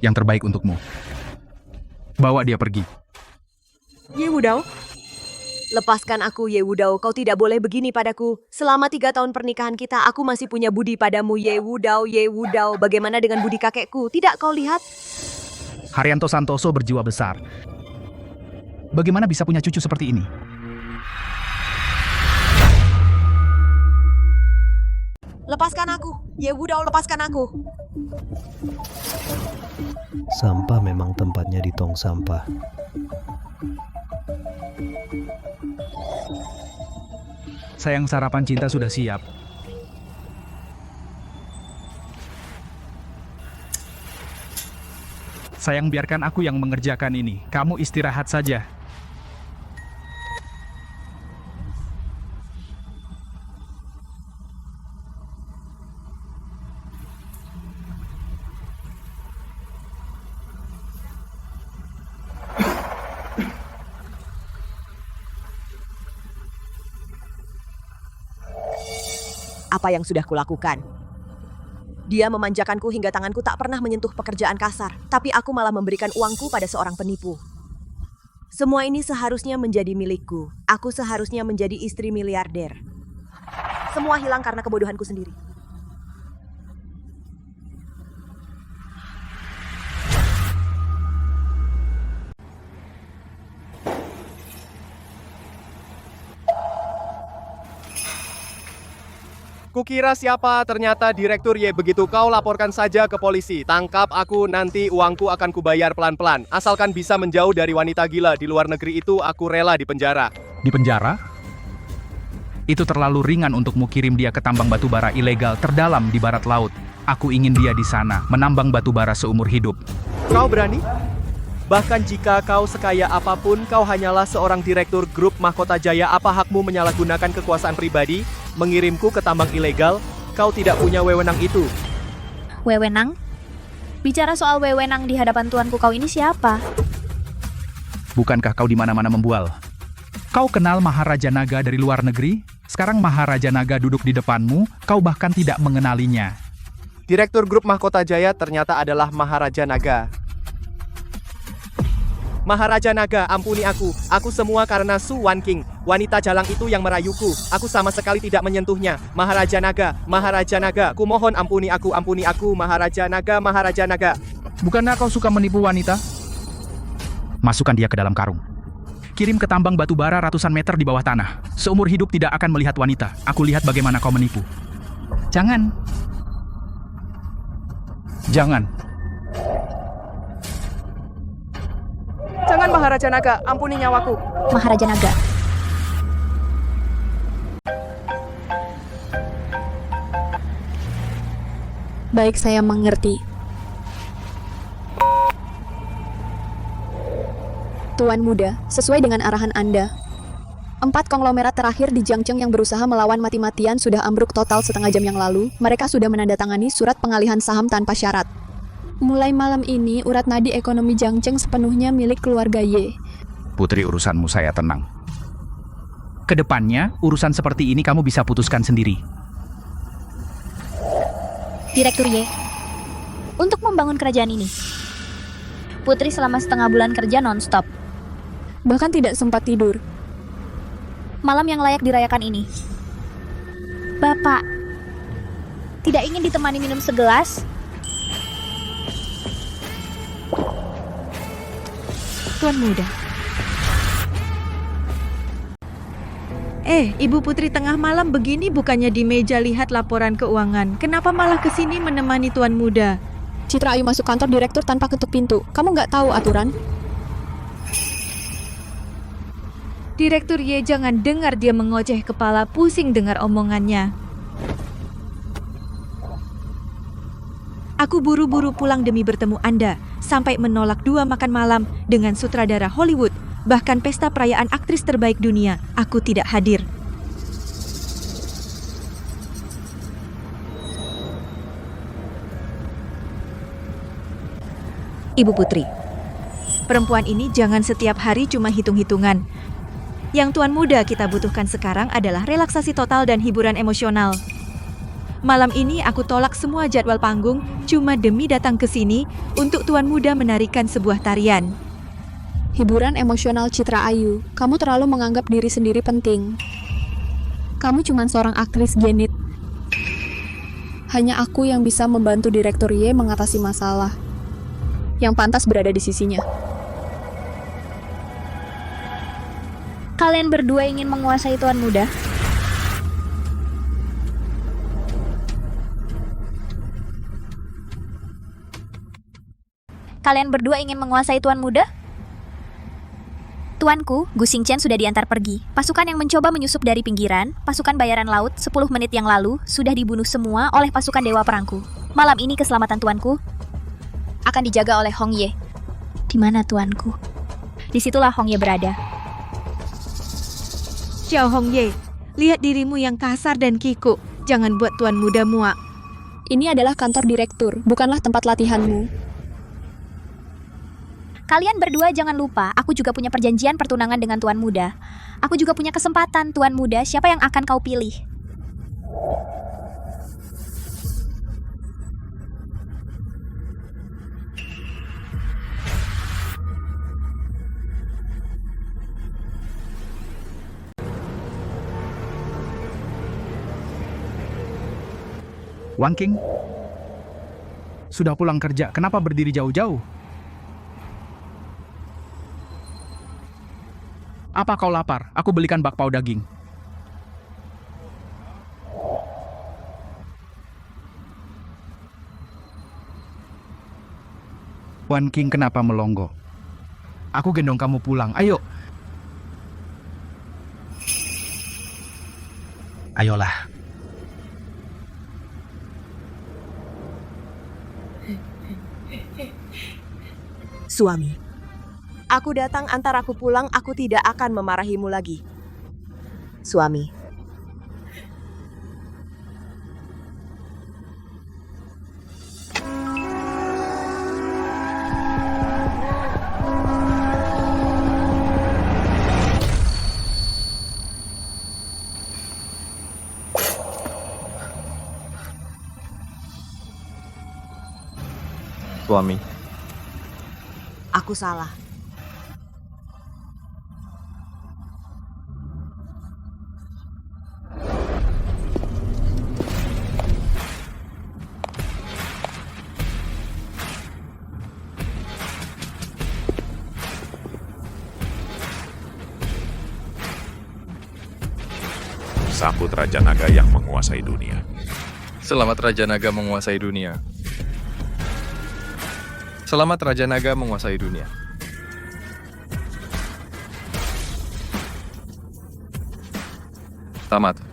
yang terbaik untukmu. Bawa dia pergi. Ye Wudao, lepaskan aku Ye Wudao, kau tidak boleh begini padaku. Selama 3 tahun pernikahan kita, aku masih punya budi padamu Ye Wudao, Ye Wudao. Bagaimana dengan budi kakekku? Tidak kau lihat? Haryanto Santoso berjiwa besar. Bagaimana bisa punya cucu seperti ini? Lepaskan aku, Ye Wudao, lepaskan aku. Sampah memang tempatnya di tong sampah. Sayang, sarapan cinta sudah siap. Sayang, biarkan aku yang mengerjakan ini. Kamu istirahat saja. Apa yang sudah kulakukan? Dia memanjakanku hingga tanganku tak pernah menyentuh pekerjaan kasar, tapi aku malah memberikan uangku pada seorang penipu. Semua ini seharusnya menjadi milikku. Aku seharusnya menjadi istri miliarder. Semua hilang karena kebodohanku sendiri. Kukira siapa, ternyata Direktur Ye. Begitu kau laporkan saja ke polisi. Tangkap aku, nanti uangku akan kubayar pelan-pelan. Asalkan bisa menjauh dari wanita gila di luar negeri itu, aku rela di penjara. Di penjara? Itu terlalu ringan untukmu kirim dia ke tambang batubara ilegal terdalam di barat laut. Aku ingin dia di sana, menambang batubara seumur hidup. Kau berani? Bahkan jika kau sekaya apapun, kau hanyalah seorang direktur grup Mahkota Jaya. Apa hakmu menyalahgunakan kekuasaan pribadi, mengirimku ke tambang ilegal? Kau tidak punya wewenang itu. Wewenang? Bicara soal wewenang di hadapan tuanku kau ini siapa? Bukankah kau di mana-mana membual? Kau kenal Maharaja Naga dari luar negeri? Sekarang Maharaja Naga duduk di depanmu, kau bahkan tidak mengenalinya. Direktur grup Mahkota Jaya ternyata adalah Maharaja Naga. Maharaja Naga, ampuni aku. Aku semua karena Su Wan King, wanita jalang itu yang merayuku. Aku sama sekali tidak menyentuhnya. Maharaja Naga, kumohon ampuni aku, Maharaja Naga. Bukankah kau suka menipu wanita? Masukkan dia ke dalam karung. Kirim ke tambang batubara ratusan meter di bawah tanah. Seumur hidup tidak akan melihat wanita. Aku lihat bagaimana kau menipu. Jangan. Jangan Maharaja Naga, ampuni nyawaku. Maharaja Naga. Baik, saya mengerti. Tuan Muda, sesuai dengan arahan Anda, 4 konglomerat terakhir di Jiangcheng yang berusaha melawan mati-matian sudah ambruk total setengah jam yang lalu. Mereka sudah menandatangani surat pengalihan saham tanpa syarat. Mulai malam ini, urat nadi ekonomi Jiangcheng sepenuhnya milik keluarga Ye. Putri, urusanmu saya tenang. Kedepannya, urusan seperti ini kamu bisa putuskan sendiri. Direktur Ye, untuk membangun kerajaan ini, Putri selama setengah bulan kerja non-stop. Bahkan tidak sempat tidur. Malam yang layak dirayakan ini, Bapak tidak ingin ditemani minum segelas? Tuan Muda. Ibu Putri tengah malam begini bukannya di meja lihat laporan keuangan. Kenapa malah kesini menemani Tuan Muda? Citra Ayu masuk kantor direktur tanpa ketuk pintu. Kamu nggak tahu aturan? Direktur Ye, jangan dengar dia mengoceh kepala, pusing dengar omongannya. Aku buru-buru pulang demi bertemu Anda, sampai menolak 2 makan malam dengan sutradara Hollywood, bahkan pesta perayaan aktris terbaik dunia. Aku tidak hadir. Ibu Putri, perempuan ini jangan setiap hari cuma hitung-hitungan. Yang Tuan Muda kita butuhkan sekarang adalah relaksasi total dan hiburan emosional. Malam ini aku tolak semua jadwal panggung cuma demi datang ke sini untuk Tuan Muda menarikan sebuah tarian. Hiburan emosional Citra Ayu. Kamu terlalu menganggap diri sendiri penting. Kamu cuma seorang aktris genit. Hanya aku yang bisa membantu Direktur Y mengatasi masalah. Yang pantas berada di sisinya. Kalian berdua ingin menguasai Tuan Muda? Kalian berdua ingin menguasai Tuan Muda? Tuanku, Gu Xingqian sudah diantar pergi. Pasukan yang mencoba menyusup dari pinggiran, pasukan bayaran laut 10 menit yang lalu, sudah dibunuh semua oleh pasukan Dewa Perangku. Malam ini keselamatan Tuanku akan dijaga oleh Hong Ye. Di mana Tuanku? Disitulah Hong Ye berada. Xiao Hongye, lihat dirimu yang kasar dan kikuk. Jangan buat Tuan Muda muak. Ini adalah kantor direktur, bukanlah tempat latihanmu. Kalian berdua jangan lupa, aku juga punya perjanjian pertunangan dengan Tuan Muda. Aku juga punya kesempatan, Tuan Muda, siapa yang akan kau pilih? Wang King, sudah pulang kerja, kenapa berdiri jauh-jauh? Apa kau lapar? Aku belikan bakpao daging. Wan King kenapa melongo? Aku gendong kamu pulang, ayo. Ayolah. Suami, aku datang antar aku pulang, aku tidak akan memarahimu lagi. Suami. Suami. Aku salah. Sambut Raja Naga yang menguasai dunia. Selamat Raja Naga menguasai dunia. Selamat Raja Naga menguasai dunia. Tamat.